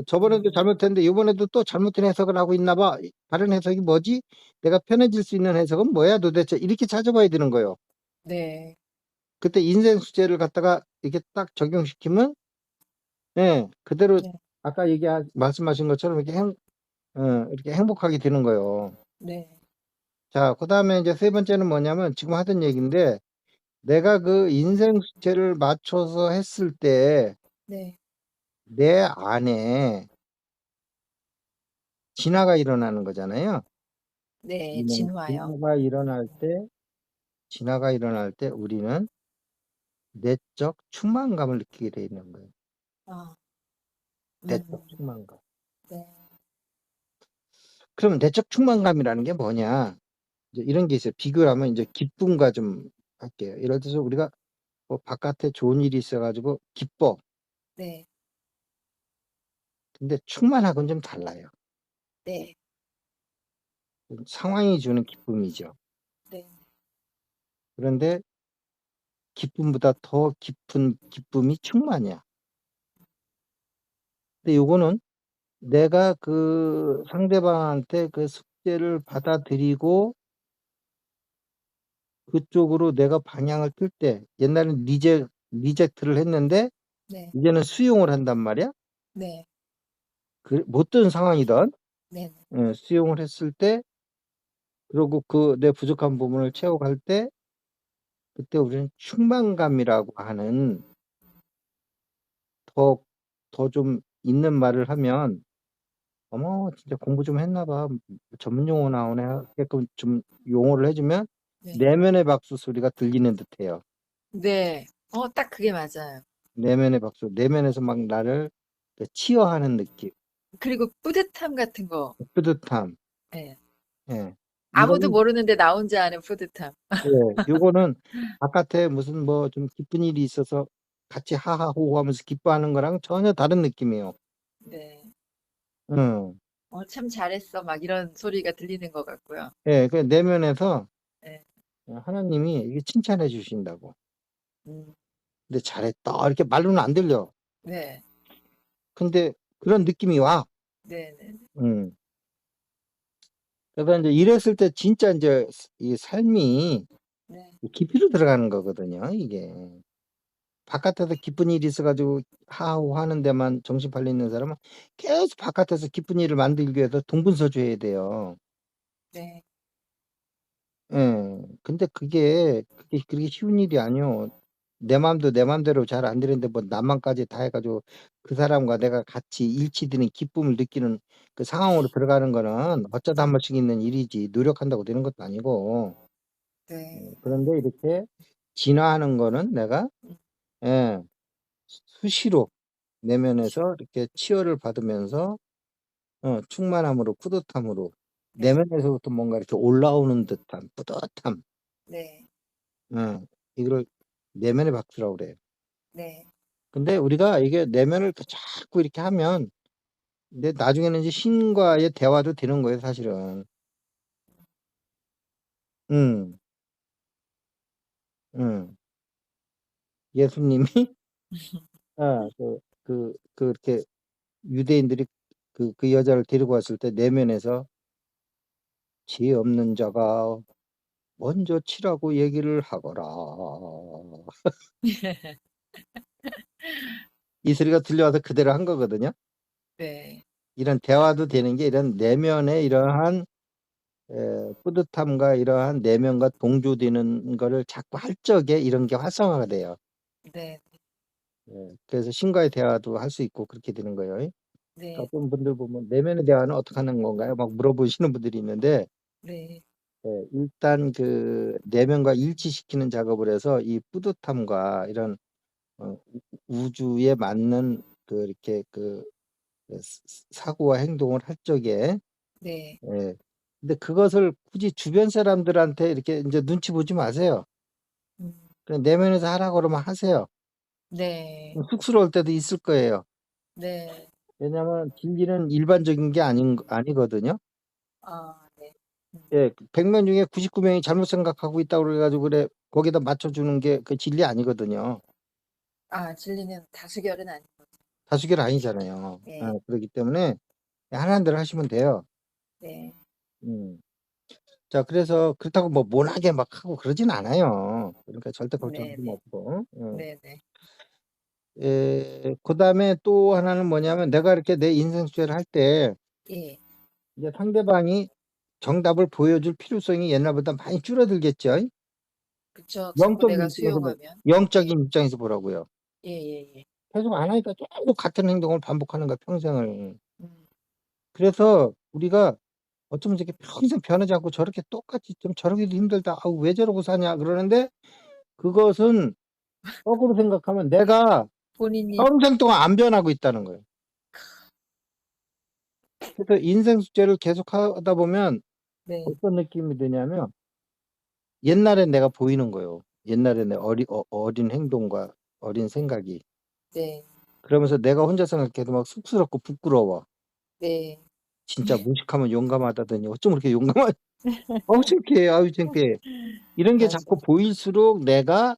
[SPEAKER 1] 저번에도
[SPEAKER 2] 음,
[SPEAKER 1] 잘못했는데 이번에도 또 잘못된 해석을 하고 있나 봐. 다른 해석이 뭐지? 내가 편해질 수 있는 해석은 뭐야 도대체? 이렇게 찾아봐야 되는 거예요.
[SPEAKER 2] 네,
[SPEAKER 1] 그때 인생 숙제를 갖다가 이렇게 딱 적용시키면 그대로
[SPEAKER 2] 네,
[SPEAKER 1] 아까 말씀하신 것처럼 이렇게 행복하게 되는 거예요.
[SPEAKER 2] 네,
[SPEAKER 1] 자, 그다음에 이제 세 번째는 뭐냐면 지금 하던 얘기인데 내가 인생 숙제를 맞춰서 했을 때
[SPEAKER 2] 네,
[SPEAKER 1] 내 안에 진화가 일어나는 거잖아요.
[SPEAKER 2] 네,
[SPEAKER 1] 네,
[SPEAKER 2] 진화요.
[SPEAKER 1] 진화가 일어날 때 우리는 내적 충만감을 느끼게 돼 있는 거예요.
[SPEAKER 2] 아,
[SPEAKER 1] 내적 충만감.
[SPEAKER 2] 네,
[SPEAKER 1] 그러면 내적 충만감이라는 게 뭐냐? 이제 이런 게 있어요. 비교를 하면 이제 기쁨과 좀 할게요. 예를 들어서 우리가 뭐 바깥에 좋은 일이 있어가지고 기뻐.
[SPEAKER 2] 네,
[SPEAKER 1] 근데 충만하고는 좀 달라요.
[SPEAKER 2] 네,
[SPEAKER 1] 상황이 주는 기쁨이죠.
[SPEAKER 2] 네,
[SPEAKER 1] 그런데 기쁨보다 더 깊은 기쁨이 충만이야. 근데 요거는 내가 그 상대방한테 그 숙제를 받아들이고 그쪽으로 내가 방향을 틀 때, 옛날엔 리젝트를 했는데
[SPEAKER 2] 네,
[SPEAKER 1] 이제는 수용을 한단 말이야.
[SPEAKER 2] 네,
[SPEAKER 1] 못된 상황이든
[SPEAKER 2] 네,
[SPEAKER 1] 수용을 했을 때, 그리고 그 내 부족한 부분을 채워갈 때, 그때 우리는 충만감이라고 하는, 더 좀 있는 말을 하면, 어머 진짜 공부 좀 했나 봐, 전문 용어 나오네 하게끔 좀 용어를 해주면
[SPEAKER 2] 네,
[SPEAKER 1] 내면의 박수 소리가 들리는 듯해요.
[SPEAKER 2] 네. 딱 그게 맞아요.
[SPEAKER 1] 내면의 박수, 내면에서 막 나를 치유하는 느낌,
[SPEAKER 2] 그리고 뿌듯함 같은 거.
[SPEAKER 1] 뿌듯함.
[SPEAKER 2] 예.
[SPEAKER 1] 예.
[SPEAKER 2] 아무도
[SPEAKER 1] 이거는,
[SPEAKER 2] 모르는데 나 혼자 아는 뿌듯함.
[SPEAKER 1] 예, 요거는 바깥에 무슨 뭐 좀 기쁜 일이 있어서 같이 하하호호 하면서 기뻐하는 거랑 전혀 다른 느낌이에요.
[SPEAKER 2] 네.
[SPEAKER 1] 응.
[SPEAKER 2] 참 잘했어. 막 이런 소리가 들리는 것 같고요.
[SPEAKER 1] 예, 그 내면에서
[SPEAKER 2] 예.
[SPEAKER 1] 하나님이 이게 칭찬해 주신다고.
[SPEAKER 2] 음,
[SPEAKER 1] 근데 잘했다. 이렇게 말로는 안 들려.
[SPEAKER 2] 네,
[SPEAKER 1] 근데 그런 느낌이 와.
[SPEAKER 2] 네, 네,
[SPEAKER 1] 음. 그래서 이제 이랬을 때 진짜 이제 이 삶이
[SPEAKER 2] 네,
[SPEAKER 1] 깊이로 들어가는 거거든요, 이게. 바깥에서 기쁜 일이 있어가지고 하하호 하는 데만 정신 팔려 있는 사람은 계속 바깥에서 기쁜 일을 만들기 위해서 동분서주해야 돼요.
[SPEAKER 2] 네,
[SPEAKER 1] 예. 근데 그게 그렇게 쉬운 일이 아니요. 내 마음도 내 마음대로 잘 안 되는데 뭐 남만까지 다 해가지고 그 사람과 내가 같이 일치되는 기쁨을 느끼는 그 상황으로 들어가는 거는 어쩌다 한 번씩 있는 일이지 노력한다고 되는 것도 아니고.
[SPEAKER 2] 네,
[SPEAKER 1] 그런데 이렇게 진화하는 거는 내가
[SPEAKER 2] 음,
[SPEAKER 1] 예, 수시로 내면에서 이렇게 치유를 받으면서 충만함으로 뿌듯함으로
[SPEAKER 2] 네,
[SPEAKER 1] 내면에서부터 뭔가 이렇게 올라오는 듯한 뿌듯함.
[SPEAKER 2] 네,
[SPEAKER 1] 이걸 내면의 박수라고 그래요.
[SPEAKER 2] 네,
[SPEAKER 1] 근데 우리가 이게 내면을 자꾸 이렇게 하면, 근데 나중에는 이제 신과의 대화도 되는 거예요, 사실은. 음, 음. 예수님이, 그렇게 유대인들이 그 여자를 데리고 왔을 때 내면에서 죄 없는 자가 먼저 치라고 얘기를 하거라. 이 소리가 들려와서 그대로 한 거거든요.
[SPEAKER 2] 네,
[SPEAKER 1] 이런 대화도 되는 게 이런 내면의 이러한 뿌듯함과 이러한 내면과 동조되는 거를 자꾸 할 적에 이런 게 활성화가 돼요.
[SPEAKER 2] 네,
[SPEAKER 1] 그래서 신과의 대화도 할 수 있고 그렇게 되는 거예요.
[SPEAKER 2] 네,
[SPEAKER 1] 어떤 분들 보면 내면의 대화는 어떻게 하는 건가요? 막 물어보시는 분들이 있는데
[SPEAKER 2] 네,
[SPEAKER 1] 일단 그 내면과 일치시키는 작업을 해서 이 뿌듯함과 이런 어, 우주에 맞는 그 이렇게 사고와 행동을 할 적에
[SPEAKER 2] 네,
[SPEAKER 1] 예. 근데 그것을 굳이 주변 사람들한테 이렇게 이제 눈치 보지 마세요.
[SPEAKER 2] 음,
[SPEAKER 1] 그냥 내면에서 하라고 그러면 하세요.
[SPEAKER 2] 네,
[SPEAKER 1] 쑥스러울 때도 있을 거예요.
[SPEAKER 2] 네,
[SPEAKER 1] 왜냐하면 진리는 일반적인 게 아니거든요.
[SPEAKER 2] 네,
[SPEAKER 1] 예, 100명 중에 99명이 잘못 생각하고 있다고 그래가지고 그래 거기다 맞춰주는 게 그 진리 아니거든요.
[SPEAKER 2] 진리는 다수결은 아닌 거죠.
[SPEAKER 1] 다수결 아니잖아요.
[SPEAKER 2] 네,
[SPEAKER 1] 그렇기 때문에 하나는 대로 하시면 돼요.
[SPEAKER 2] 네,
[SPEAKER 1] 음. 자, 그래서 그렇다고 뭐 모나게 막 하고 그러진 않아요. 그러니까 절대 걱정
[SPEAKER 2] 네,
[SPEAKER 1] 좀
[SPEAKER 2] 네,
[SPEAKER 1] 없고.
[SPEAKER 2] 네, 네,
[SPEAKER 1] 그다음에 또 하나는 뭐냐면 내가 이렇게 내 인생 수행을 할 때
[SPEAKER 2] 예,
[SPEAKER 1] 이제 상대방이 정답을 보여줄 필요성이 옛날보다 많이 줄어들겠죠.
[SPEAKER 2] 그쵸. 자꾸
[SPEAKER 1] 영적인
[SPEAKER 2] 내가
[SPEAKER 1] 입장에서
[SPEAKER 2] 수용하면. 예,
[SPEAKER 1] 영적인 입장에서 보라고요.
[SPEAKER 2] 예, 예, 예,
[SPEAKER 1] 계속 안 하니까 계속 같은 행동을 반복하는 거야, 평생을.
[SPEAKER 2] 음,
[SPEAKER 1] 그래서 우리가 어쩌면 저렇게 평생 변하지 않고 저렇게 똑같이 좀 저러기도 힘들다. 아우, 왜 저러고 사냐 그러는데 그것은 거꾸로 생각하면 내가
[SPEAKER 2] 본인이,
[SPEAKER 1] 평생 동안 안 변하고 있다는 거예요. 그래서 인생 숙제를 계속 하다 보면
[SPEAKER 2] 네,
[SPEAKER 1] 어떤 느낌이 드냐면 옛날엔 내가 보이는 거예요. 옛날에 내 어린 행동과 어린 생각이.
[SPEAKER 2] 네,
[SPEAKER 1] 그러면서 내가 혼자 생각해도 막 쑥스럽고 부끄러워.
[SPEAKER 2] 네,
[SPEAKER 1] 진짜 무식하면 용감하다더니 어쩜 그렇게 용감하 어우 창피해. 아유 창피해. 이런 게
[SPEAKER 2] 맞아.
[SPEAKER 1] 자꾸 보일수록 내가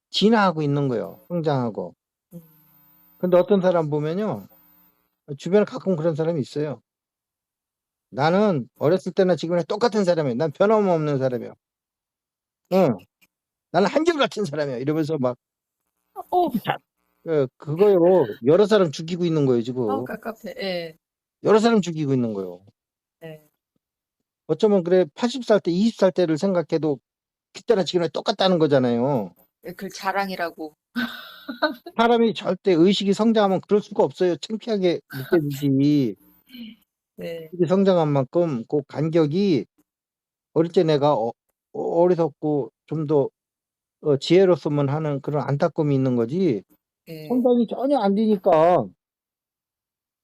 [SPEAKER 1] 진화하고 있는 거예요. 성장하고.
[SPEAKER 2] 음,
[SPEAKER 1] 근데 어떤 사람 보면요. 주변에 가끔 그런 사람이 있어요. 나는 어렸을 때나 지금이나 똑같은 사람이야. 난 변함없는 사람이야. 응. 나는 한결같은 사람이야. 이러면서 막
[SPEAKER 2] 어,
[SPEAKER 1] 그거요. 여러 사람 죽이고 있는 거예요, 지금.
[SPEAKER 2] 깝깝해. 예,
[SPEAKER 1] 여러 사람 죽이고 있는 거예요.
[SPEAKER 2] 예.
[SPEAKER 1] 어쩌면 그래 80살 때, 20살 때를 생각해도 그때나 지금이나 똑같다는 거잖아요.
[SPEAKER 2] 그 자랑이라고.
[SPEAKER 1] 사람이 절대 의식이 성장하면 그럴 수가 없어요. 창피하게 느껴지지.
[SPEAKER 2] 네,
[SPEAKER 1] 의식이 성장한 만큼 그 간격이 어릴 때 내가 어리석고 좀 더 지혜로웠으면 하는 그런 안타까움이 있는 거지.
[SPEAKER 2] 예,
[SPEAKER 1] 성장이 전혀 안 되니까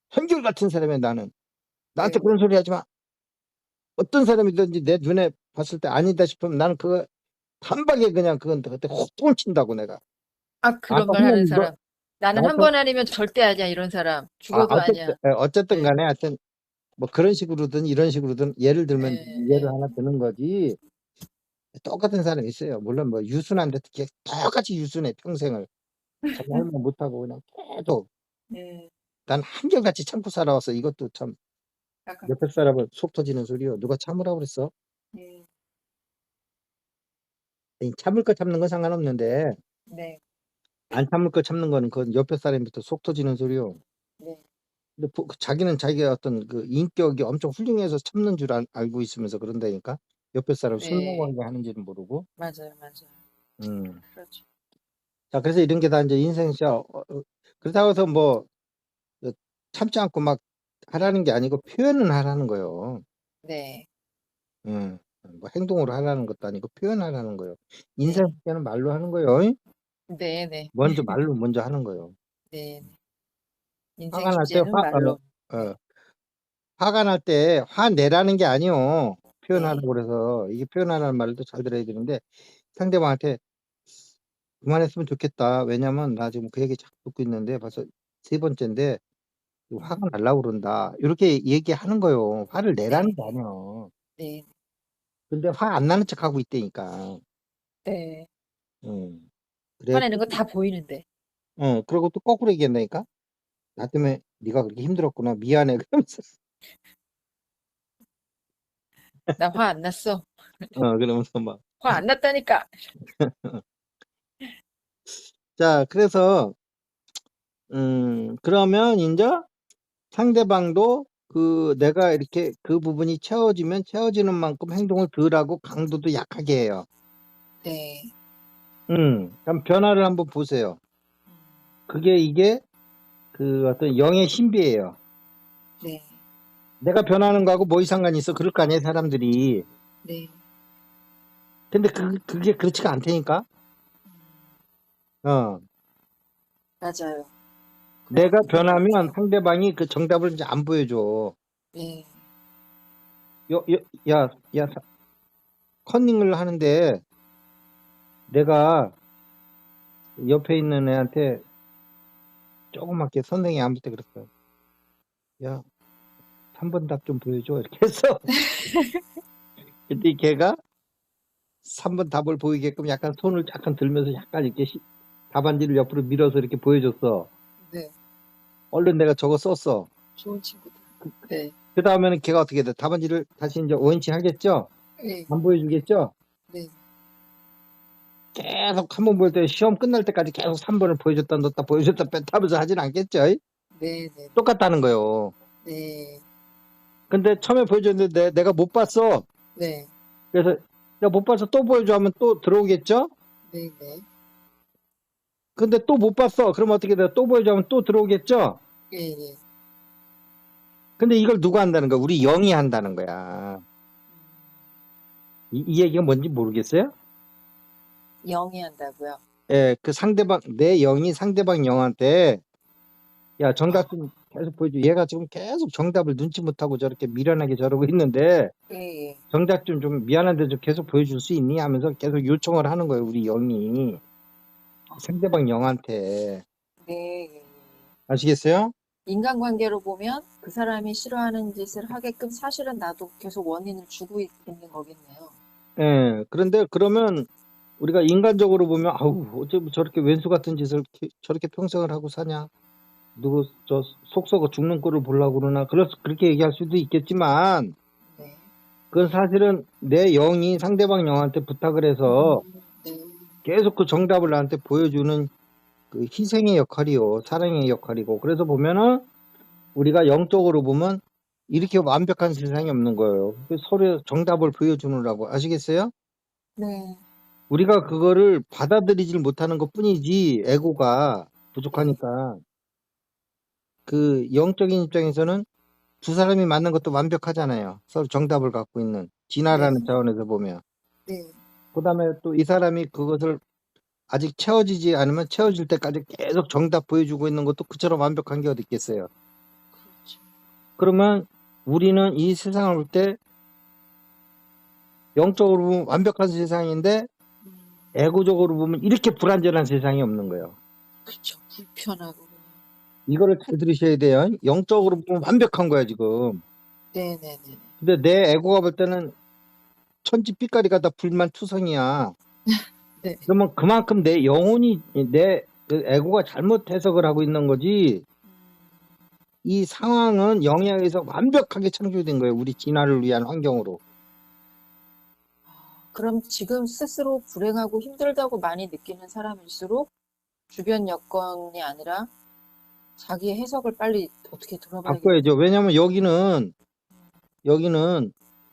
[SPEAKER 1] 한결같은 사람이야 나는. 나한테
[SPEAKER 2] 예.
[SPEAKER 1] 그런 소리 하지 마. 어떤 사람이든지 내 눈에 봤을 때 아니다 싶으면 나는 그거 단박에 그냥 그때 호통을 친다고 내가.
[SPEAKER 2] 아, 그런
[SPEAKER 1] 아까
[SPEAKER 2] 말 하는
[SPEAKER 1] 훈련이
[SPEAKER 2] 사람. 나는 한
[SPEAKER 1] 나한테
[SPEAKER 2] 번 아니면 절대 아니야, 이런 사람. 죽어도
[SPEAKER 1] 어쨌든
[SPEAKER 2] 아니야.
[SPEAKER 1] 어쨌든
[SPEAKER 2] 예,
[SPEAKER 1] 간에 하여튼 뭐 그런 식으로든 이런 식으로든 예를 들면
[SPEAKER 2] 예,
[SPEAKER 1] 예를
[SPEAKER 2] 예.
[SPEAKER 1] 하나 드는 거지. 똑같은 사람이 있어요. 물론 뭐 유순한데 똑같이 유순해 평생을. 자기 할 말 못하고 그냥 계속
[SPEAKER 2] 예,
[SPEAKER 1] 난 한결같이 참고 살아왔어. 이것도 참
[SPEAKER 2] 깝깝해.
[SPEAKER 1] 옆에 사람은 속 터지는 소리요. 누가 참으라고 그랬어?
[SPEAKER 2] 예,
[SPEAKER 1] 아니, 참을 거 참는 건 상관없는데
[SPEAKER 2] 네,
[SPEAKER 1] 안 참을 거 참는 거는 그건 옆에 사람부터 속 터지는 소리요.
[SPEAKER 2] 네,
[SPEAKER 1] 근데 자기는 자기의 어떤 그 인격이 엄청 훌륭해서 참는 줄 알고 있으면서 그런다니까. 옆에 사람 손
[SPEAKER 2] 네.
[SPEAKER 1] 넘어간 게 하는지는 모르고.
[SPEAKER 2] 맞아요, 맞아요.
[SPEAKER 1] 음.
[SPEAKER 2] 그렇죠.
[SPEAKER 1] 자, 그래서 이런 게 다 이제 인생 시험. 그렇다고 해서 뭐 참지 않고 막 하라는 게 아니고 표현은 하라는 거예요.
[SPEAKER 2] 네,
[SPEAKER 1] 음. 뭐 행동으로 하라는 것도 아니고 표현하라는 거예요. 인생
[SPEAKER 2] 네,
[SPEAKER 1] 숙제는 말로 하는 거예요.
[SPEAKER 2] 네, 네,
[SPEAKER 1] 말로 먼저 하는 거예요.
[SPEAKER 2] 네. 인생
[SPEAKER 1] 화가 날 때
[SPEAKER 2] 숙제는 말로. 네,
[SPEAKER 1] 화가 날 때 화내라는 게 아니요.
[SPEAKER 2] 네,
[SPEAKER 1] 표현하라고 그래서 이게 표현하라는 말을 또 잘 들어야 되는데 상대방한테 그만했으면 좋겠다. 왜냐면 나 지금 그 얘기 자꾸 듣고 있는데 벌써 세 번째인데 화가 날라고 그런다. 이렇게 얘기하는 거예요. 화를 내라는
[SPEAKER 2] 네,
[SPEAKER 1] 게 아니에요.
[SPEAKER 2] 네,
[SPEAKER 1] 근데 화 안 나는 척 하고 있다니까.
[SPEAKER 2] 네.
[SPEAKER 1] 음. 그래.
[SPEAKER 2] 화내는 거 다 보이는데.
[SPEAKER 1] 그리고 또 거꾸로 얘기한다니까. 나 때문에 네가 그렇게 힘들었구나. 미안해. 그러면서
[SPEAKER 2] 나 화 안 났어.
[SPEAKER 1] 그러면서 막
[SPEAKER 2] 화 안 났다니까.
[SPEAKER 1] 자, 그래서 그러면 인제 상대방도 내가 이렇게 그 부분이 채워지면 채워지는 만큼 행동을 덜 하고 강도도 약하게 해요.
[SPEAKER 2] 네,
[SPEAKER 1] 그럼 변화를 한번 보세요. 이게 그 어떤 영의 신비예요.
[SPEAKER 2] 네,
[SPEAKER 1] 내가 변하는 거하고 뭐 상관이 있어? 그럴 거 아니에요, 사람들이.
[SPEAKER 2] 네.
[SPEAKER 1] 근데 그게 그렇지가 않다니까. 어.
[SPEAKER 2] 맞아요.
[SPEAKER 1] 내가
[SPEAKER 2] 그런 것
[SPEAKER 1] 변하면
[SPEAKER 2] 같아요.
[SPEAKER 1] 상대방이 그 정답을 이제 안 보여줘.
[SPEAKER 2] 네,
[SPEAKER 1] 여, 여, 야, 컨닝을 하는데 내가 옆에 있는 애한테 조그맣게 선생님이 아무 때 그랬어요. 야, 3번 답 좀 보여줘. 이렇게 해서. 근데 걔가 3번 답을 보이게끔 약간 손을 약간 들면서 약간 이렇게 답안지를 옆으로 밀어서 이렇게 보여줬어.
[SPEAKER 2] 네.
[SPEAKER 1] 얼른 내가 저거 썼어.
[SPEAKER 2] 좋은 친구들. 네,
[SPEAKER 1] 그 다음에는 걔가 어떻게 돼? 답안지를 다시 이제 5인치 하겠죠?
[SPEAKER 2] 네,
[SPEAKER 1] 안 보여주겠죠?
[SPEAKER 2] 네,
[SPEAKER 1] 계속 한 번 보일 때 시험 끝날 때까지 계속 3번을 보여줬다 넣었다 보여줬다 뺐다 하면서 하진 않겠죠?
[SPEAKER 2] 네, 네,
[SPEAKER 1] 똑같다는 거예요.
[SPEAKER 2] 네,
[SPEAKER 1] 근데 처음에 보여줬는데 내가 못 봤어.
[SPEAKER 2] 네,
[SPEAKER 1] 그래서 내가 못 봐서 또 보여줘 하면 또 들어오겠죠?
[SPEAKER 2] 네, 네.
[SPEAKER 1] 근데 또 못 봤어. 그럼 어떻게 돼? 또 보여주면 또 들어오겠죠?
[SPEAKER 2] 예, 예.
[SPEAKER 1] 근데 이걸 누가 한다는 거야? 우리 영이 한다는 거야. 이 얘기가 뭔지 모르겠어요?
[SPEAKER 2] 영이 한다고요?
[SPEAKER 1] 예, 그 상대방, 내 영이 상대방 영한테, 야, 정답 좀 계속 보여줘. 얘가 지금 계속 정답을 눈치 못하고 저렇게 미련하게 저러고 있는데,
[SPEAKER 2] 예, 예.
[SPEAKER 1] 정답 좀 미안한데 좀 계속 보여줄 수 있니? 하면서 계속 요청을 하는 거예요, 우리 영이. 상대방 영한테.
[SPEAKER 2] 네, 예, 예.
[SPEAKER 1] 아시겠어요?
[SPEAKER 2] 인간관계로 보면 그 사람이 싫어하는 짓을 하게끔 사실은 나도 계속 원인을 주고 있는 거겠네요.
[SPEAKER 1] 예, 그런데 그러면 우리가 인간적으로 보면, 아우, 어째 저렇게 왼수 같은 짓을 저렇게 평생을 하고 사냐? 누구, 속 썩어 죽는 꼴을 보려고 그러나? 그렇게 얘기할 수도 있겠지만,
[SPEAKER 2] 네.
[SPEAKER 1] 그건 사실은 내 영이 상대방 영한테 부탁을 해서
[SPEAKER 2] 네.
[SPEAKER 1] 계속 그 정답을 나한테 보여주는 그 희생의 역할이요, 사랑의 역할이고. 그래서 보면은 우리가 영적으로 보면 이렇게 완벽한 세상이 없는 거예요. 서로 정답을 보여주느라고. 아시겠어요?
[SPEAKER 2] 네.
[SPEAKER 1] 우리가 그거를 받아들이질 못하는 것 뿐이지, 에고가
[SPEAKER 2] 네.
[SPEAKER 1] 부족하니까. 그 영적인 입장에서는 두 사람이 맞는 것도 완벽하잖아요. 서로 정답을 갖고 있는. 진화라는
[SPEAKER 2] 네.
[SPEAKER 1] 차원에서 보면.
[SPEAKER 2] 네.
[SPEAKER 1] 그 다음에 또 이 사람이 그것을 아직 채워지지 않으면 채워질 때까지 계속 정답 보여주고 있는 것도 그처럼 완벽한 게 어디 있겠어요.
[SPEAKER 2] 그렇죠.
[SPEAKER 1] 그러면 우리는 이 세상을 볼 때 영적으로 보면 완벽한 세상인데 에고적으로 보면 이렇게 불완전한 세상이 없는 거예요.
[SPEAKER 2] 그렇죠. 불편하고.
[SPEAKER 1] 이거를 잘 들으셔야 돼요. 영적으로 보면 완벽한 거야 지금.
[SPEAKER 2] 네네네.
[SPEAKER 1] 근데 내 에고가 볼 때는 천지빛깔이가 다 불만투성이야.
[SPEAKER 2] 네.
[SPEAKER 1] 그러면 그만큼 내 영혼이 내 그 에고가 잘못 해석을 하고 있는 거지. 이 상황은 영에 의해서 완벽하게 창조된 거예요. 우리 진화를 위한 환경으로.
[SPEAKER 2] 그럼 지금 스스로 불행하고 힘들다고 많이 느끼는 사람일수록 주변 여건이 아니라 자기의 해석을 빨리 어떻게 돌아봐야겠다.
[SPEAKER 1] 바꿔야죠. 왜냐하면 여기는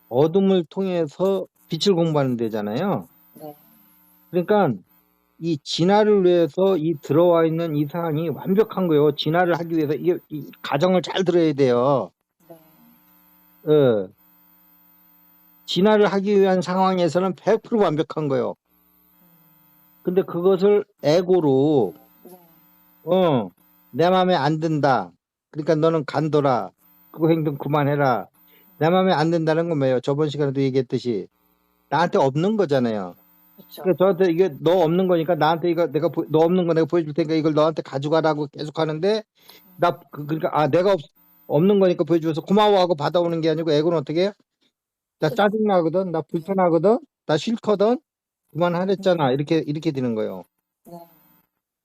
[SPEAKER 1] 어둠을 통해서 빛을 공부하는 데잖아요.
[SPEAKER 2] 네.
[SPEAKER 1] 그러니까 이 진화를 위해서 이 들어와 있는 이 상황이 완벽한 거예요. 진화를 하기 위해서 이 가정을 잘 들어야 돼요.
[SPEAKER 2] 네.
[SPEAKER 1] 진화를 하기 위한 상황에서는 100% 완벽한 거예요. 근데 그것을 에고로
[SPEAKER 2] 네.
[SPEAKER 1] 내 마음에 안 든다. 그러니까 너는 간둬라. 그거 행동 그만해라. 내 마음에 안 든다는 건 뭐예요? 저번 시간에도 얘기했듯이 나한테 없는 거잖아요.
[SPEAKER 2] 그렇죠.
[SPEAKER 1] 그러니까 저한테 이게 너 없는 거니까 나한테 이거 너 없는 거 내가 보여줄 테니까 이걸 너한테 가져가라고 계속 하는데 그러니까 내가 없는 거니까 보여줘서 고마워하고 받아오는 게 아니고 에고는 어떻게 해요? 나 짜증나거든, 나 불편하거든, 나 싫거든, 그만하랬잖아. 이렇게 되는 거예요.
[SPEAKER 2] 네.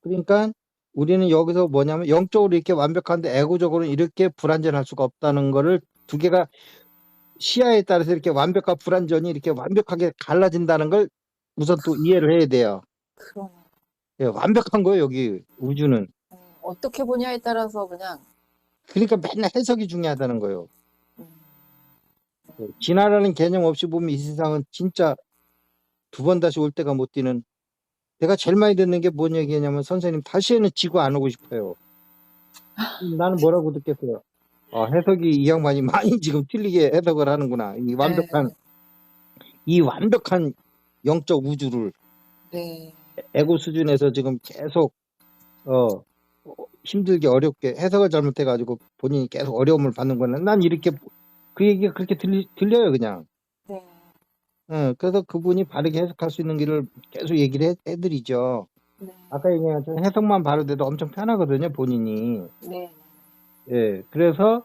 [SPEAKER 1] 그러니까 우리는 여기서 뭐냐면 영적으로 이렇게 완벽한데 에고적으로는 이렇게 불완전할 수가 없다는 거를 두 개가 시야에 따라서 이렇게 완벽과 불완전이 이렇게 완벽하게 갈라진다는 걸 우선 또 이해를 해야 돼요.
[SPEAKER 2] 그러네.
[SPEAKER 1] 예, 완벽한 거예요, 여기 우주는.
[SPEAKER 2] 어떻게 보냐에 따라서 그냥
[SPEAKER 1] 그러니까 맨날 해석이 중요하다는 거예요.
[SPEAKER 2] 음,
[SPEAKER 1] 예, 진화라는 개념 없이 보면 이 세상은 진짜 두 번 다시 올 때가 못 뛰는. 내가 제일 많이 듣는 게 뭔 얘기냐면 선생님 다시는 지구 안 오고 싶어요. 나는 뭐라고 듣겠어요? 해석이 이 양반이 많이 지금 틀리게 해석을 하는구나. 이 완벽한 영적 우주를
[SPEAKER 2] 네.
[SPEAKER 1] 에고 수준에서 지금 계속 힘들게 어렵게 해석을 잘못해가지고 본인이 계속 어려움을 받는 거는 난 이렇게 그 얘기가 그렇게 들려요 그냥.
[SPEAKER 2] 네.
[SPEAKER 1] 그래서 그분이 바르게 해석할 수 있는 길을 계속 얘기를 해드리죠.
[SPEAKER 2] 네.
[SPEAKER 1] 아까 얘기한 것처럼 해석만 바로 돼도 엄청 편하거든요 본인이.
[SPEAKER 2] 네.
[SPEAKER 1] 예, 그래서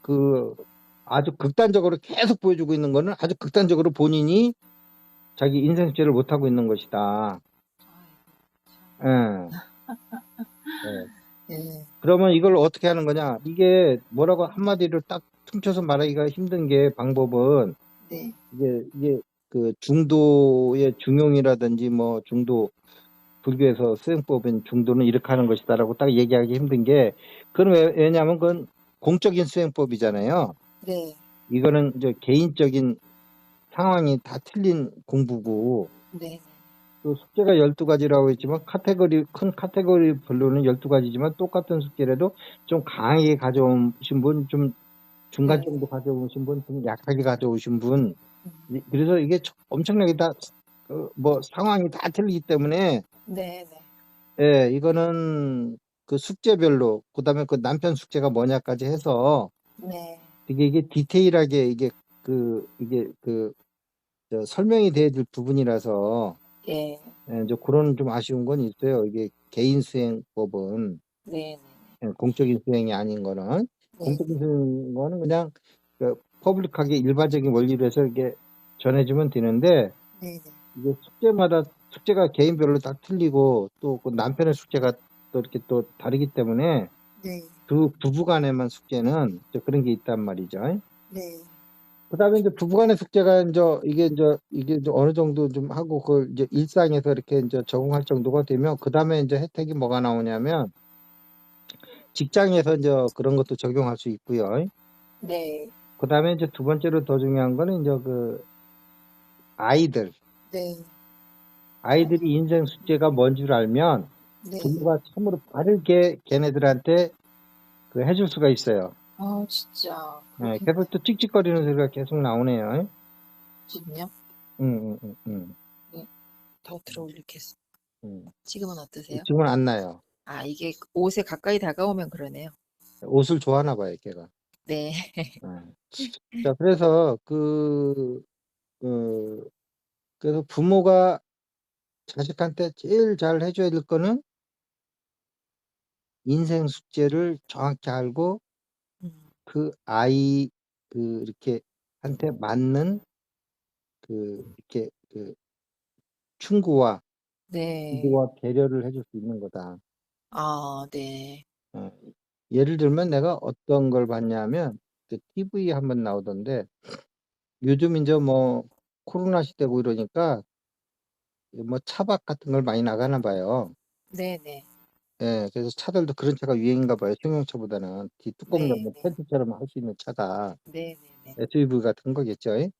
[SPEAKER 1] 그 아주 극단적으로 계속 보여주고 있는 거는 아주 극단적으로 본인이 자기 인생 숙제를 못 하고 있는 것이다. 예. 예.
[SPEAKER 2] 네.
[SPEAKER 1] 그러면 이걸 어떻게 하는 거냐? 이게 뭐라고 한마디로 딱 퉁쳐서 말하기가 힘든 게 방법은
[SPEAKER 2] 네.
[SPEAKER 1] 이게 그 중도의 중용이라든지 뭐 중도 불교에서 수행법인 중도는 이렇게 하는 것이다라고 딱 얘기하기 힘든 게 그건 왜냐하면 그건 공적인 수행법이잖아요.
[SPEAKER 2] 네.
[SPEAKER 1] 이거는 이제 개인적인 상황이 다 틀린 공부고
[SPEAKER 2] 네.
[SPEAKER 1] 그 숙제가 12가지라고 했지만 큰 카테고리별로는 12가지지만 똑같은 숙제라도 좀 강하게 가져오신 분, 좀 중간
[SPEAKER 2] 네.
[SPEAKER 1] 정도 가져오신 분, 좀 약하게 가져오신 분.
[SPEAKER 2] 음.
[SPEAKER 1] 그래서 이게 엄청나게 다 뭐 상황이 다 틀리기 때문에
[SPEAKER 2] 네, 네.
[SPEAKER 1] 예, 이거는 그 숙제별로 그다음에 그 남편 숙제가 뭐냐까지 해서
[SPEAKER 2] 네.
[SPEAKER 1] 이게 디테일하게 이게 저 설명이 돼야 될 부분이라서
[SPEAKER 2] 예.
[SPEAKER 1] 이제 그런 좀 아쉬운 건 있어요. 이게 개인 수행법은
[SPEAKER 2] 네,
[SPEAKER 1] 공적인 수행이 아닌 거는
[SPEAKER 2] 네.
[SPEAKER 1] 공적인 수행은 그냥 그 퍼블릭하게 일반적인 원리로 해서 이게 전해주면 되는데
[SPEAKER 2] 네, 네.
[SPEAKER 1] 이게 숙제가 개인별로 다 틀리고 또 그 남편의 숙제가 또 이렇게 또 다르기 때문에
[SPEAKER 2] 네.
[SPEAKER 1] 그 부부간에만 숙제는 이제 그런 게 있단 말이죠.
[SPEAKER 2] 네.
[SPEAKER 1] 그다음에 이제 부부간의 숙제가 이게 이제 어느 정도 좀 하고 그걸 이제 일상에서 이렇게 이제 적응할 정도가 되면 그다음에 이제 혜택이 뭐가 나오냐면 직장에서 이제 그런 것도 적용할 수 있고요.
[SPEAKER 2] 네.
[SPEAKER 1] 그다음에 이제 두 번째로 더 중요한 거는 이제 그 아이들.
[SPEAKER 2] 네.
[SPEAKER 1] 아이들이 인생 숙제가 뭔 줄 알면
[SPEAKER 2] 네.
[SPEAKER 1] 부모가 참으로 바르게 걔네들한테 그 해줄 수가 있어요.
[SPEAKER 2] 아, 진짜.
[SPEAKER 1] 예, 계속 또 찍찍거리는 소리가 계속 나오네요.
[SPEAKER 2] 지금요?
[SPEAKER 1] 응, 응, 응,
[SPEAKER 2] 네. 더 들어올리겠습니다.
[SPEAKER 1] 응.
[SPEAKER 2] 지금은 어떠세요?
[SPEAKER 1] 지금은 안 나요.
[SPEAKER 2] 아, 이게 옷에 가까이 다가오면 그러네요.
[SPEAKER 1] 옷을 좋아하나 봐요, 걔가.
[SPEAKER 2] 네.
[SPEAKER 1] 자, 그래서 그래서 부모가 자식한테 제일 잘 해줘야 될 거는 인생 숙제를 정확히 알고
[SPEAKER 2] 음.
[SPEAKER 1] 그 아이 이렇게 한테 맞는 이렇게 충고와
[SPEAKER 2] 네.
[SPEAKER 1] 기도와 배려를 해줄 수 있는 거다.
[SPEAKER 2] 아, 네.
[SPEAKER 1] 어, 예를 들면 내가 어떤 걸 봤냐면 그 TV에 한번 나오던데 요즘 이제 뭐 코로나 시대고 이러니까 뭐 차박 같은 걸 많이 나가나 봐요.
[SPEAKER 2] 네네.
[SPEAKER 1] 예, 그래서 차들도 그런 차가 유행인가 봐요. 승용차보다는 뒷뚜껑
[SPEAKER 2] 네.
[SPEAKER 1] 열면
[SPEAKER 2] 네.
[SPEAKER 1] 텐트처럼 할 수 있는 차가
[SPEAKER 2] 네네네.
[SPEAKER 1] SUV 같은 거겠죠.
[SPEAKER 2] 예.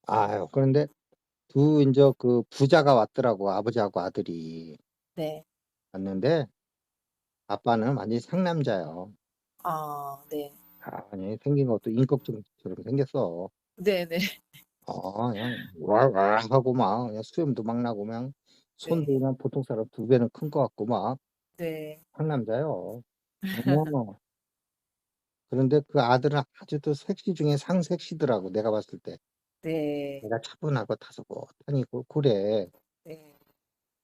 [SPEAKER 1] 아유, 그런데 이제 그 부자가 왔더라고. 아버지하고 아들이
[SPEAKER 2] 네.
[SPEAKER 1] 왔는데 아빠는 완전히 상남자요.
[SPEAKER 2] 아, 네.
[SPEAKER 1] 아니 생긴 것도 인격증처럼 생겼어.
[SPEAKER 2] 네네.
[SPEAKER 1] 그냥 왈왈 하고 막 그냥 수염도 막 나고 그냥 손도
[SPEAKER 2] 네.
[SPEAKER 1] 그냥 보통 사람 2배는 큰 것 같고 막
[SPEAKER 2] 네.
[SPEAKER 1] 상남자요. 어, 그런데 그 아들은 아주 또 섹시 중에 상섹시더라고 내가 봤을 때.
[SPEAKER 2] 네.
[SPEAKER 1] 내가 차분하고 다소곳하니 그래.
[SPEAKER 2] 네.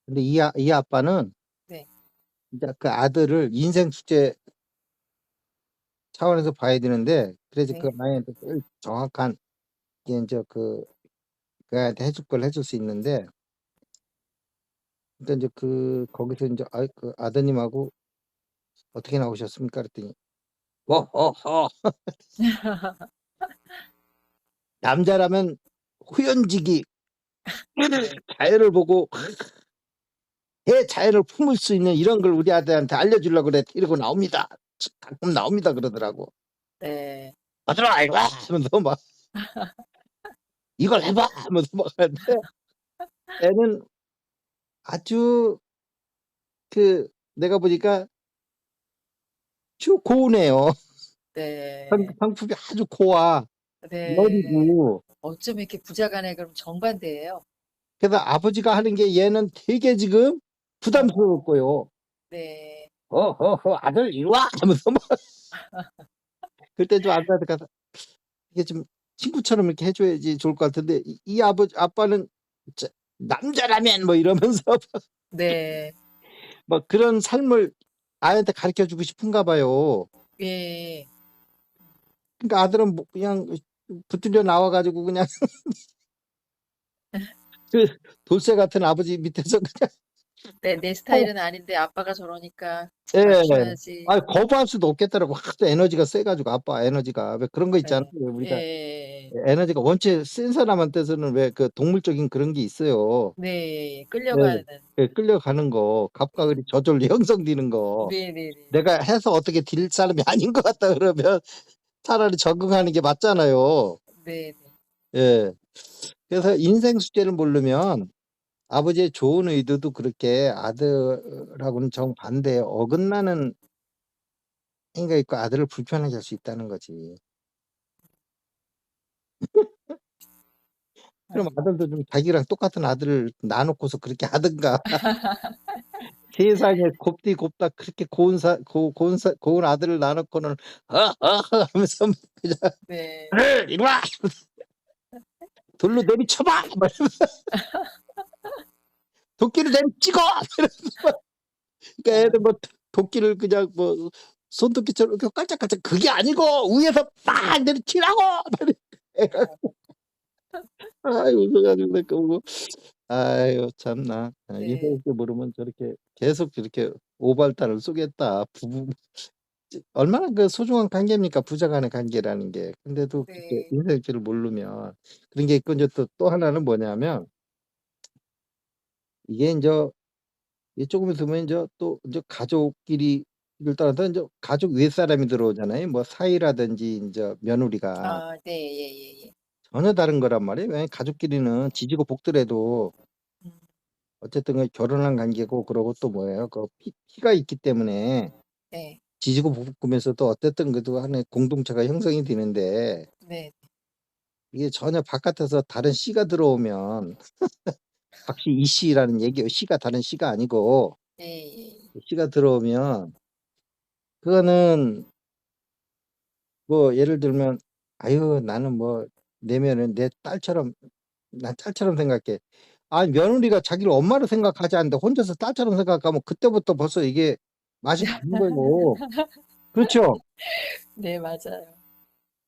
[SPEAKER 1] 근데 이 아빠는
[SPEAKER 2] 네.
[SPEAKER 1] 이제 그 아들을 인생 숙제 차원에서 봐야 되는데 그래서 그
[SPEAKER 2] 네.
[SPEAKER 1] 아이한테 제일 정확한 이제 그 애한테 해줄 걸 해줄 수 있는데 일단 이제 거기서 이제 그 아드님하고 어떻게 나오셨습니까? 그랬더니 어허허 남자라면 후연지기 자연을 보고 자연을 품을 수 있는 이런 걸 우리 아들한테 알려주려고 그래 이러고 나옵니다. 가끔 나옵니다 그러더라고.
[SPEAKER 2] 네.
[SPEAKER 1] 아들아 이거 하면서 막 이걸 해봐 하면서 막 하는데 애는 아주 내가 보니까 아주 고운해요.
[SPEAKER 2] 네.
[SPEAKER 1] 성품이 아주 고와
[SPEAKER 2] 네.
[SPEAKER 1] 여리고
[SPEAKER 2] 어쩜 이렇게 부자간에 그럼 정반대예요?
[SPEAKER 1] 그래서 아버지가 하는 게 얘는 되게 지금
[SPEAKER 2] 어,
[SPEAKER 1] 부담스러웠고요.
[SPEAKER 2] 네.
[SPEAKER 1] 어허허 아들 이리 와 하면서 막 그때 좀 아들한테 가서 이게 좀 친구처럼 이렇게 해줘야지 좋을 것 같은데 이 아빠는 자, 남자라면 뭐 이러면서
[SPEAKER 2] 네.
[SPEAKER 1] 막 그런 삶을 아이한테 가르쳐 주고 싶은가 봐요.
[SPEAKER 2] 예.
[SPEAKER 1] 그러니까 아들은 뭐 그냥 붙들려 나와가지고 그냥 그 돌쇠 같은 아버지 밑에서 그냥
[SPEAKER 2] 내 스타일은 아닌데 아빠가 저러니까
[SPEAKER 1] 예.
[SPEAKER 2] 맞춰야지.
[SPEAKER 1] 거부할 수도 없겠더라고. 하도 에너지가 세가지고 아빠 에너지가 왜 그런 거 있잖아.
[SPEAKER 2] 네.
[SPEAKER 1] 왜 우리가
[SPEAKER 2] 예.
[SPEAKER 1] 에너지가 원체 센 사람한테서는 왜 그 동물적인 그런 게 있어요.
[SPEAKER 2] 네.
[SPEAKER 1] 예.
[SPEAKER 2] 끌려가는.
[SPEAKER 1] 끌려가는 거, 갑과
[SPEAKER 2] 네.
[SPEAKER 1] 을이 저절로 형성되는 거.
[SPEAKER 2] 네네네.
[SPEAKER 1] 내가 해서 어떻게 딜 사람이 아닌 것 같다 그러면 차라리 적응하는 게 맞잖아요.
[SPEAKER 2] 네네.
[SPEAKER 1] 예. 그래서 인생 숙제를 모르면 아버지의 좋은 의도도 그렇게 아들하고는 정반대에 어긋나는 행위가 있고 아들을 불편하게 할 수 있다는 거지. 그럼
[SPEAKER 2] 아이고.
[SPEAKER 1] 아들도 좀 자기랑 똑같은 아들을 놔놓고서 그렇게 하든가. 세상에 곱디 곱다 그렇게 고운 아들을 놔놓고는 하면서 그냥
[SPEAKER 2] 네.
[SPEAKER 1] 이리 와 돌로 내리쳐봐 막 이러면서 도끼를 내리치고 이러면서 막 그러니까 애들 뭐 도끼를 그냥 뭐 손도끼처럼 이렇게 깔짝깔짝 그게 아니고 위에서 빡 내리치라고 애가 아이고 웃어가지고 내가 보고 아유 참나
[SPEAKER 2] 네.
[SPEAKER 1] 인생을 모르면 저렇게 계속 이렇게 오발탄을 쏘겠다. 부부 얼마나 그 소중한 관계입니까? 부자 간의 관계라는 게. 근데도 그렇게
[SPEAKER 2] 네.
[SPEAKER 1] 인생일지를 모르면 그런 게 있고 이제 또 하나는 뭐냐면 이게 인제 조금 있으면 인제 또 인제 가족끼리를 떠나서 인제 가족 윗사람이 들어오잖아요. 뭐 사위라든지 인제 며느리가
[SPEAKER 2] 아 네. 예예예.
[SPEAKER 1] 전혀 다른 거란 말이에요. 왜냐면 가족끼리는 지지고 볶더라도
[SPEAKER 2] 음
[SPEAKER 1] 어쨌든 그 결혼한 관계고 그러고 또 뭐예요? 그 피가 있기 때문에
[SPEAKER 2] 네.
[SPEAKER 1] 지지고 볶으면서도 어쨌든 그래도 하나의 공동체가 형성이 되는데
[SPEAKER 2] 네.
[SPEAKER 1] 이게 전혀 바깥에서 다른 씨가 들어오면 박씨 이씨라는 얘기예요. 씨가 다른 씨가 아니고
[SPEAKER 2] 예예.
[SPEAKER 1] 씨가 들어오면 그거는 뭐 예를 들면 "아유 나는 뭐 내 며느리는 내 딸처럼 난 딸처럼 생각해." 아니 며느리가 자기를 엄마로 생각하지 않는데 혼자서 딸처럼 생각하면 그때부터 벌써 이게 맛이 가는 거예요. 그렇죠?
[SPEAKER 2] 네 맞아요.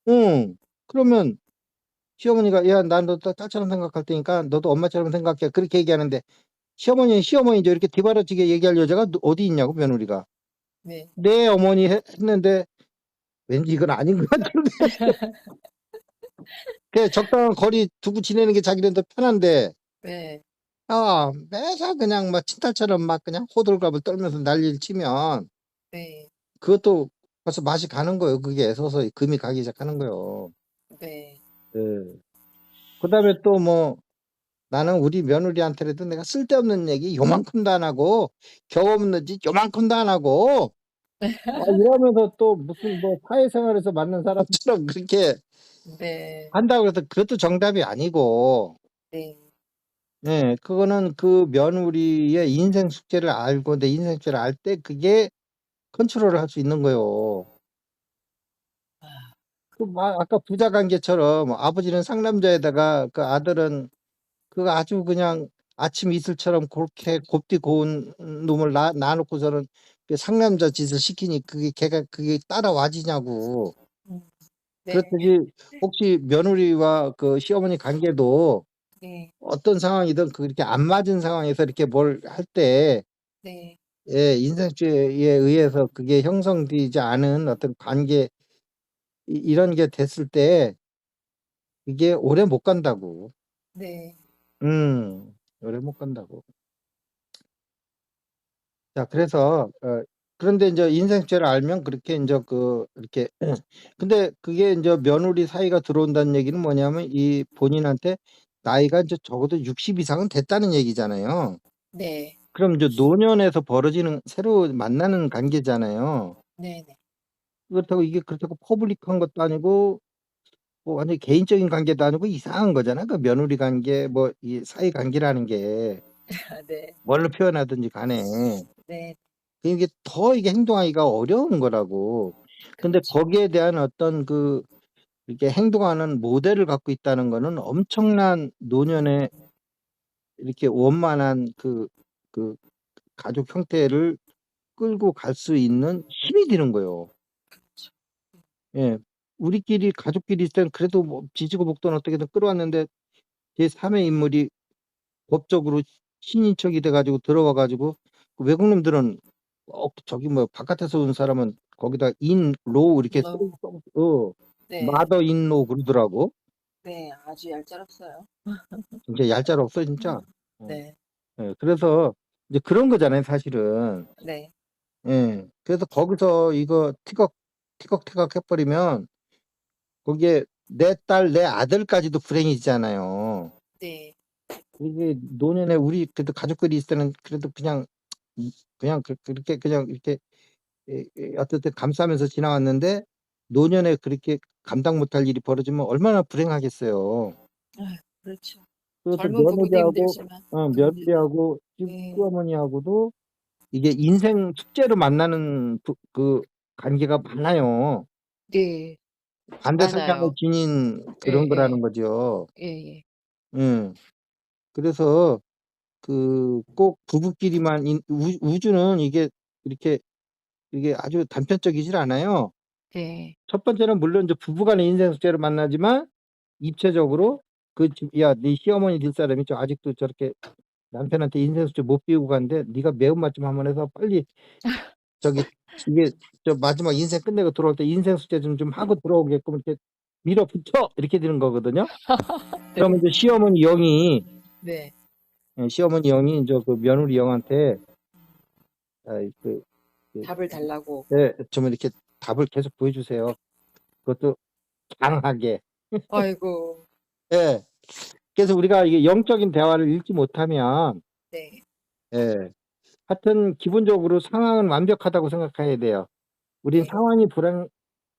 [SPEAKER 1] 응. 그러면 시어머니가 "야 난 너 딸처럼 생각할 테니까 너도 엄마처럼 생각해." 그렇게 얘기하는데 시어머니는 시어머니죠. 이렇게 뒤바라지게 얘기할 여자가 어디 있냐고 며느리가.
[SPEAKER 2] 네.
[SPEAKER 1] "네 어머니." 했는데 왠지 이건 아닌 것 같은데. 그냥 적당한 거리 두고 지내는 게 자기는 더 편한데
[SPEAKER 2] 네.
[SPEAKER 1] 매사 그냥 막 친딸처럼 막 그냥 호들갑을 떨면서 난리를 치면
[SPEAKER 2] 네.
[SPEAKER 1] 그것도 벌써 맛이 가는 거예요. 그게 서서히 금이 가기 시작하는 거예요.
[SPEAKER 2] 네.
[SPEAKER 1] 예. 그다음에 또 뭐 나는 우리 며느리한테라도 내가 쓸데없는 얘기 요만큼도 안 하고 겨 없는 짓 요만큼도 안 하고 이러면서 또 무슨 뭐 사회생활에서 만난 사람처럼 그렇게
[SPEAKER 2] 네.
[SPEAKER 1] 한다고 해서 그것도 정답이 아니고
[SPEAKER 2] 네.
[SPEAKER 1] 예 그거는 그 며느리의 인생 숙제를 알고 내 인생 숙제를 알 때 그게 컨트롤을 할 수 있는 거예요.
[SPEAKER 2] 아
[SPEAKER 1] 그 아까 부자 관계처럼 아버지는 상남자에다가 그 아들은 그 아주 그냥 아침 이슬처럼 그렇게 곱디 고운 놈을 낳아놓고서는 그 상남자 짓을 시키니 그게 걔가 그게 따라와지냐고.
[SPEAKER 2] 음 네.
[SPEAKER 1] 그렇듯이 혹시 며느리와 그 시어머니 관계도
[SPEAKER 2] 네.
[SPEAKER 1] 어떤 상황이든 그렇게 안 맞은 상황에서 이렇게 뭘 할 때
[SPEAKER 2] 네.
[SPEAKER 1] 예 인생주의에 의해서 그게 형성되지 않은 어떤 관계 이런 게 됐을 때 이게 오래 못 간다고.
[SPEAKER 2] 네.
[SPEAKER 1] 오래 못 간다고. 자 그래서 그런데 인제 인생 숙제를 알면 그렇게 인제 이렇게 근데 그게 인제 며느리 사위가 들어온다는 얘기는 뭐냐면 이 본인한테 나이가 인제 적어도 60 이상은 됐다는 얘기잖아요.
[SPEAKER 2] 네.
[SPEAKER 1] 그럼 이제 노년에서 벌어지는 새로 만나는 관계잖아요.
[SPEAKER 2] 네네.
[SPEAKER 1] 그렇다고 이게 그렇다고 퍼블릭한 것도 아니고 뭐 완전히 개인적인 관계도 아니고 이상한 거잖아요. 그 며느리 관계 뭐 이 사이 관계라는 게
[SPEAKER 2] 아 네.
[SPEAKER 1] 뭘로 표현하든지 간에.
[SPEAKER 2] 네.
[SPEAKER 1] 이게 더 이게 행동하기가 어려운 거라고. 근데
[SPEAKER 2] 그렇죠.
[SPEAKER 1] 거기에 대한 어떤 이렇게 행동하는 모델을 갖고 있다는 거는 엄청난 노년에 이렇게 원만한 그 가족 형태를 끌고 갈 수 있는 힘이 되는 거예요.
[SPEAKER 2] 그렇죠.
[SPEAKER 1] 예. 우리끼리 가족끼리 있을 때는 그래도 뭐 지지고 볶던 어떻게든 끌어왔는데 제3의 인물이 법적으로 신인척이 돼 가지고 들어와 가지고 그 외국 놈들은 저기 뭐 바깥에서 온 사람은 거기다 in law 이렇게 써
[SPEAKER 2] 너무 네.
[SPEAKER 1] mother in law 그러더라고.
[SPEAKER 2] 네. 아주 얄짤없어요.
[SPEAKER 1] 진짜 얄짤없어 진짜. 어.
[SPEAKER 2] 네.
[SPEAKER 1] 예. 그래서 이제 그런 거잖아요 사실은.
[SPEAKER 2] 네.
[SPEAKER 1] 예. 그래서 거기서 이거 티격태격 해 버리면 거기에 내 딸 내 아들까지도 불행해지잖아요.
[SPEAKER 2] 네.
[SPEAKER 1] 이게 노년에 우리 그래도 가족들이 있을 때는 그래도 그냥 그렇게 그냥 이렇게 어쨌든 감싸면서 지나왔는데 노년에 그렇게 감당 못할 일이 벌어지면 얼마나 불행하겠어요.
[SPEAKER 2] 아, 그렇죠.
[SPEAKER 1] 그것도
[SPEAKER 2] 젊은 부부도
[SPEAKER 1] 며느리하고
[SPEAKER 2] 힘들지만 네네.
[SPEAKER 1] 며느리하고
[SPEAKER 2] 네.
[SPEAKER 1] 시어머니하고도 이게 인생 숙제로 만나는 그 관계가 많아요.
[SPEAKER 2] 네.
[SPEAKER 1] 반대 성향을
[SPEAKER 2] 많아요.
[SPEAKER 1] 지닌 그런
[SPEAKER 2] 예예.
[SPEAKER 1] 거라는 거죠.
[SPEAKER 2] 예예.
[SPEAKER 1] 음. 그래서 꼭 부부끼리만 우주는 이렇게 이게 아주 단편적이질 않아요.
[SPEAKER 2] 네.
[SPEAKER 1] 첫 번째는 물론 이제 부부 간의 인생 숙제로 만나지만 입체적으로 "야 네 시어머니 될 사람이 아직도 저렇게 남편한테 인생 숙제 못 배우고 갔는데 네가 매운맛 좀 한번 해서 빨리 저기 이게 마지막 인생 끝내고 들어올 때 인생 숙제 좀 하고 들어오게끔 이렇게 밀어붙여." 이렇게 되는 거거든요. 그러면
[SPEAKER 2] 네.
[SPEAKER 1] 이제 시어머니 영이
[SPEAKER 2] 네.
[SPEAKER 1] 시어머니 영이 인제 그 며느리 영한테 아이 그
[SPEAKER 2] 답을 달라고.
[SPEAKER 1] 네 좀 이렇게 답을 계속 보여주세요. 그것도 강하게.
[SPEAKER 2] 아이고.
[SPEAKER 1] 예. 그래서 우리가 이게 영적인 대화를 읽지 못하면
[SPEAKER 2] 네.
[SPEAKER 1] 예 하여튼 기본적으로 상황은 완벽하다고 생각해야 돼요. 우린
[SPEAKER 2] 네.
[SPEAKER 1] 상황이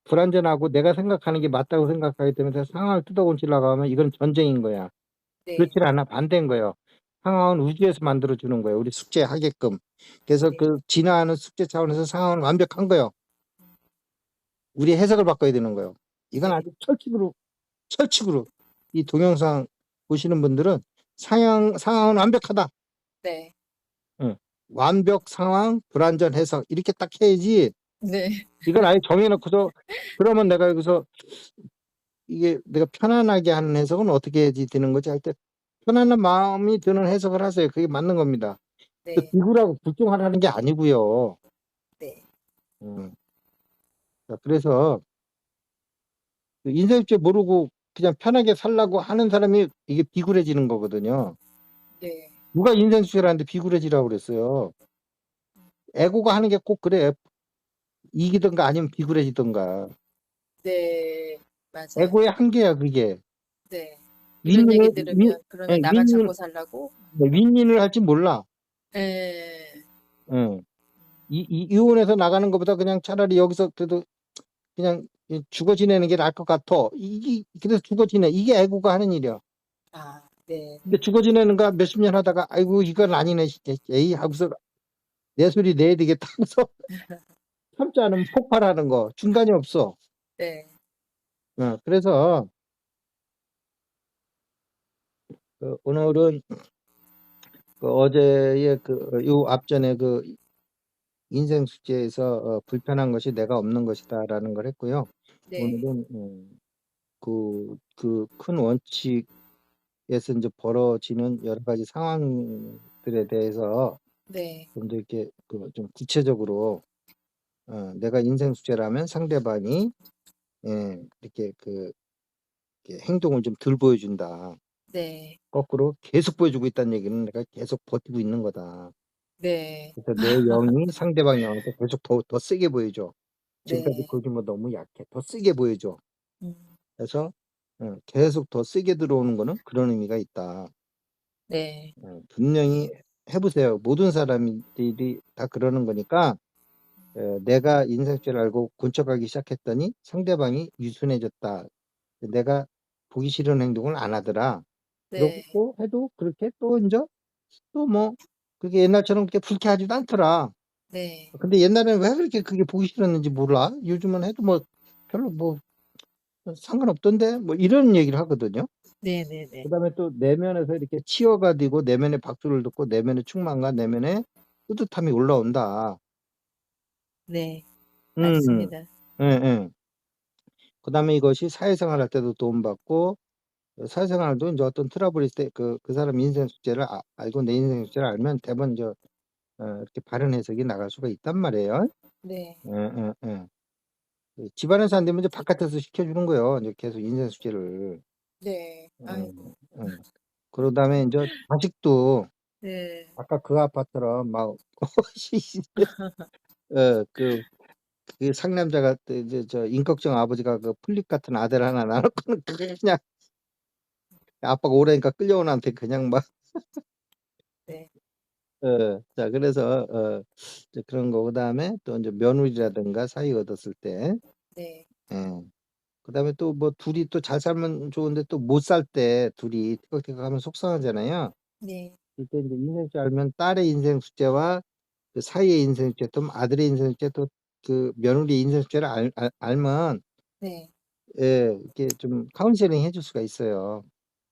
[SPEAKER 1] 불완전하고 내가 생각하는 게 맞다고 생각하기 때문에 상황을 뜯어고치려고 하면 이건 전쟁인 거야.
[SPEAKER 2] 네.
[SPEAKER 1] 그렇지 않아. 반대인 거예요. 상황은 우주에서 만들어 주는 거예요, 우리 숙제하게끔. 그래서
[SPEAKER 2] 네.
[SPEAKER 1] 진화하는 숙제 차원에서 상황은 완벽한 거예요. 우리의 해석을 바꿔야 되는 거예요. 이건
[SPEAKER 2] 네.
[SPEAKER 1] 아주 철칙으로 이 동영상 보시는 분들은 상황은 완벽하다.
[SPEAKER 2] 네.
[SPEAKER 1] 응. 완벽 상황, 불완전 해석 이렇게 딱 해야지
[SPEAKER 2] 네.
[SPEAKER 1] 이걸 아예 정해 놓고서 그러면 내가 여기서 이게 내가 편안하게 하는 해석은 어떻게 해야지 되는 거지 할 때 편안한 마음이 드는 해석을 하세요. 그게 맞는 겁니다.
[SPEAKER 2] 네.
[SPEAKER 1] 비굴하고 굴종하라는 게 아니고요.
[SPEAKER 2] 네.
[SPEAKER 1] 음. 자 그래서 인생일지 모르고 그냥 편하게 살라고 하는 사람이 이게 비굴해지는 거거든요.
[SPEAKER 2] 네.
[SPEAKER 1] 누가 인생수를 하는데 비굴해지라고 그랬어요. 에고가 하는 게 꼭 그래. 이기든가 아니면 비굴해지든가.
[SPEAKER 2] 네. 맞아요.
[SPEAKER 1] 에고의 한계야 그게.
[SPEAKER 2] 네. 이런
[SPEAKER 1] 윈윈을
[SPEAKER 2] 얘기 들으면
[SPEAKER 1] 예
[SPEAKER 2] 그러면 나만
[SPEAKER 1] 윈윈
[SPEAKER 2] 잡고 살라고?
[SPEAKER 1] 윈윈을 할 줄 몰라.
[SPEAKER 2] 예.
[SPEAKER 1] 예. 이혼해서 나가는 것보다 그냥 차라리 여기서 그래도 그냥 죽어 지내는 게 나을 것 같아. 그래서 죽어 지내. 이게 에고가 하는 일이야.
[SPEAKER 2] 아, 네.
[SPEAKER 1] 근데 죽어 지내는가 몇십 년 하다가 아이고 이건 아니네. 에이 하고서 내 소리 내야 되겠다 하고서 참지 않으면 폭발하는 거. 중간이 없어.
[SPEAKER 2] 네.
[SPEAKER 1] 그래서 오늘은 어제의 요 앞전에 인생 숙제에서 불편한 것이 내가 없는 것이다라는 걸 했고요.
[SPEAKER 2] 네.
[SPEAKER 1] 오늘은 큰 원칙에서 이제 벌어지는 여러 가지 상황들에 대해서
[SPEAKER 2] 네.
[SPEAKER 1] 좀 더 이렇게 좀 구체적으로 내가 인생 숙제라면 상대방이 이렇게 이렇게 행동을 좀 덜 보여준다.
[SPEAKER 2] 네.
[SPEAKER 1] 거꾸로 계속 보여주고 있다는 얘기는 내가 계속 버티고 있는 거다.
[SPEAKER 2] 네.
[SPEAKER 1] 그래서 내 영이 상대방 영한테 계속 더 세게 보여줘. 지금까지
[SPEAKER 2] 네.
[SPEAKER 1] 보여준 거 너무 약해. 더 세게 보여줘.
[SPEAKER 2] 음.
[SPEAKER 1] 그래서 계속 더 세게 들어오는 거는 그런 의미가 있다.
[SPEAKER 2] 네.
[SPEAKER 1] 분명히 해 보세요. 모든 사람들이 다 그러는 거니까 내가 인생줄 알고 군척하기 시작했더니 상대방이 유순해졌다. 내가 보기 싫은 행동을 안 하더라. 그러고
[SPEAKER 2] 네.
[SPEAKER 1] 또 해도 그렇게 또 인제 또 뭐 그게 옛날처럼 그렇게 불쾌하지도 않더라.
[SPEAKER 2] 네.
[SPEAKER 1] 근데 옛날에는 왜 그렇게 그게 보기 싫었는지 몰라. 요즘은 해도 뭐 별로 뭐 상관없던데 뭐 이런 얘기를 하거든요.
[SPEAKER 2] 네네네.
[SPEAKER 1] 그다음에 또 내면에서 이렇게 치유가 되고 내면의 박수를 듣고 내면의 충만과 내면의 뿌듯함이 올라온다.
[SPEAKER 2] 네.
[SPEAKER 1] 음.
[SPEAKER 2] 맞습니다.
[SPEAKER 1] 예예. 그다음에 이것이 사회생활 할 때도 도움받고 사회생활도 인제 어떤 트러블이 있을 때 그 사람 인생 숙제를 알고 내 인생 숙제를 알면 대부분 이렇게 바른 해석이 나갈 수가 있단 말이에요.
[SPEAKER 2] 네.
[SPEAKER 1] 예예예. 집안에서 안 되면 이제 바깥에서 시켜 주는 거예요, 이제 계속 인생 숙제를.
[SPEAKER 2] 네.
[SPEAKER 1] 예.
[SPEAKER 2] 아이고.
[SPEAKER 1] 예. 그런 다음에 인제 자식도
[SPEAKER 2] 네.
[SPEAKER 1] 아까 그 아파처럼 막 예 그 상남자가 또 이제 인걱정 아버지가 플립 같은 아들 하나 낳아 놓고는 그게 그냥 아빠가 오라니까 끌려온 한테 그냥 막
[SPEAKER 2] 네.
[SPEAKER 1] 자 그래서 이제 그런 거 그다음에 또 인제 며느리라든가 사위 얻었을 때
[SPEAKER 2] 네.
[SPEAKER 1] 예. 그다음에 또 뭐 둘이 또 잘 살면 좋은데 또 못 살 때 둘이 티격태격하면 속상하잖아요.
[SPEAKER 2] 네.
[SPEAKER 1] 그때 인제 인생 숙제 알면 딸의 인생 숙제와 그 사위의 인생 숙제 또 아들의 인생 숙제 또 그 며느리의 인생 숙제를 알면
[SPEAKER 2] 네.
[SPEAKER 1] 예 이렇게 좀 카운셀링 해줄 수가 있어요.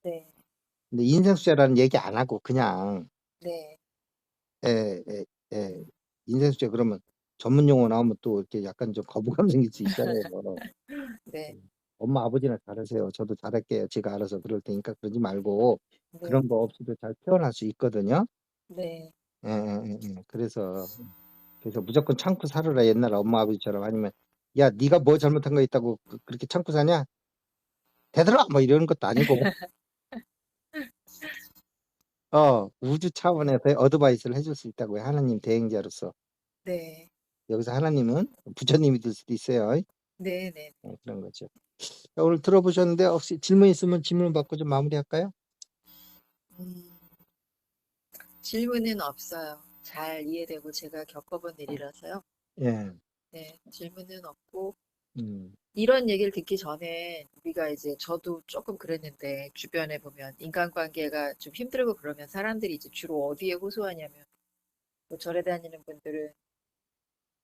[SPEAKER 2] 네.
[SPEAKER 1] 근데 인생 숙제라는 얘기 안 하고 그냥
[SPEAKER 2] 네.
[SPEAKER 1] 예. 인생 숙제 그러면 전문 용어 나오면 또 이렇게 약간 좀 거부감 생길 수 있잖아요.
[SPEAKER 2] 네.
[SPEAKER 1] 엄마 아버지나 잘하세요. 저도 잘할게요. 제가 알아서 그럴 테니까 그러지 말고
[SPEAKER 2] 네.
[SPEAKER 1] 그런 거 없이도 잘 표현할 수 있거든요.
[SPEAKER 2] 네.
[SPEAKER 1] 그래서 무조건 참고 살아라 옛날 엄마 아버지처럼 아니면 "야 네가 뭐 잘못한 거 있다고 그렇게 참고 사냐? 대들어!" 뭐 이러는 것도 아니고 우주 차원에서의 어드바이스를 해줄 수 있다고요, 하나님 대행자로서.
[SPEAKER 2] 네.
[SPEAKER 1] 여기서 하나님은 부처님이 될 수도 있어요.
[SPEAKER 2] 네네.
[SPEAKER 1] 그런 거죠. 자 오늘 들어보셨는데 혹시 질문 있으면 질문 받고 좀 마무리할까요?
[SPEAKER 2] 음, 질문은 없어요. 잘 이해되고 제가 겪어본 일이라서요.
[SPEAKER 1] 예.
[SPEAKER 2] 네, 질문은 없고,
[SPEAKER 1] 음.
[SPEAKER 2] 이런 얘기를 듣기 전에 우리가 이제 저도 조금 그랬는데, 주변에 보면 인간관계가 좀 힘들고 그러면 사람들이 이제 주로 어디에 호소하냐면, 뭐 절에 다니는 분들은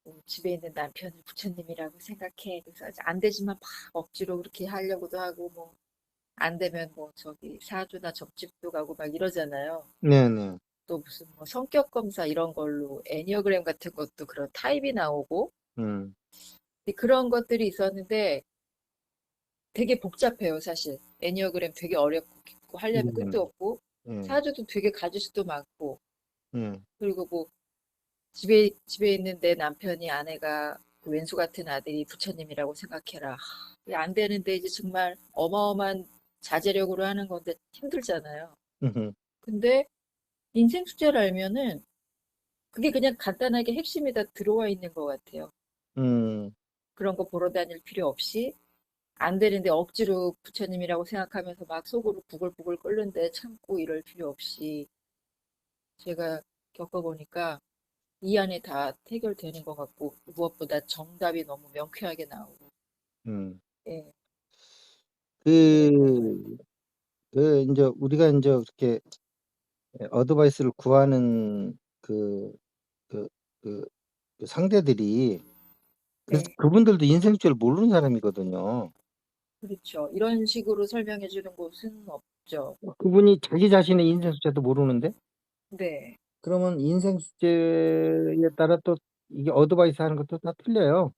[SPEAKER 2] 뭐 집에 있는 남편을 부처님이라고 생각해. 그래서 안 되지만 막 억지로 그렇게 하려고도 하고, 뭐, 안 되면 뭐 저기 사주나 접집도 가고 막 이러잖아요.
[SPEAKER 1] 네네.
[SPEAKER 2] 또 무슨 뭐 성격 검사 이런 걸로 애니어그램 같은 것도 그런 타입이 나오고
[SPEAKER 1] 음.
[SPEAKER 2] 근데 그런 것들이 있었는데 되게 복잡해요, 사실. 애니어그램 되게 어렵고 깊고 하려면 끝도
[SPEAKER 1] 음.
[SPEAKER 2] 없고
[SPEAKER 1] 예.
[SPEAKER 2] 사주도 되게 가지수도 많고
[SPEAKER 1] 예.
[SPEAKER 2] 그리고 뭐 집에 있는 내 남편이 아내가 그 왼수 같은 아들이 부처님이라고 생각해라. 이게 안 되는데 이제 정말 어마어마한 자제력으로 하는 건데 힘들잖아요.
[SPEAKER 1] 음음.
[SPEAKER 2] 근데 인생 숙제를 알면은 그게 그냥 간단하게 핵심이 다 들어와 있는 것 같아요.
[SPEAKER 1] 음.
[SPEAKER 2] 그런 거 보러 다닐 필요 없이 안 되는데 억지로 부처님이라고 생각하면서 막 속으로 부글부글 끓는데 참고 이럴 필요 없이 제가 겪어보니까 이 안에 다 해결되는 것 같고 무엇보다 정답이 너무 명쾌하게 나오고
[SPEAKER 1] 음.
[SPEAKER 2] 예, 그랬던 것 같아요.
[SPEAKER 1] 그 인제 우리가 인제 그렇게 어드바이스를 구하는 그 그 그 그 상대들이
[SPEAKER 2] 네,
[SPEAKER 1] 그분들도 인생 줄을 모르는 사람이거든요.
[SPEAKER 2] 그렇죠. 이런 식으로 설명해 주는 곳은 없죠.
[SPEAKER 1] 그분이 자기 자신의 인생 숙제도 모르는데
[SPEAKER 2] 네,
[SPEAKER 1] 그러면 인생 숙제에 따라 또 이게 어드바이스 하는 것도 다 틀려요.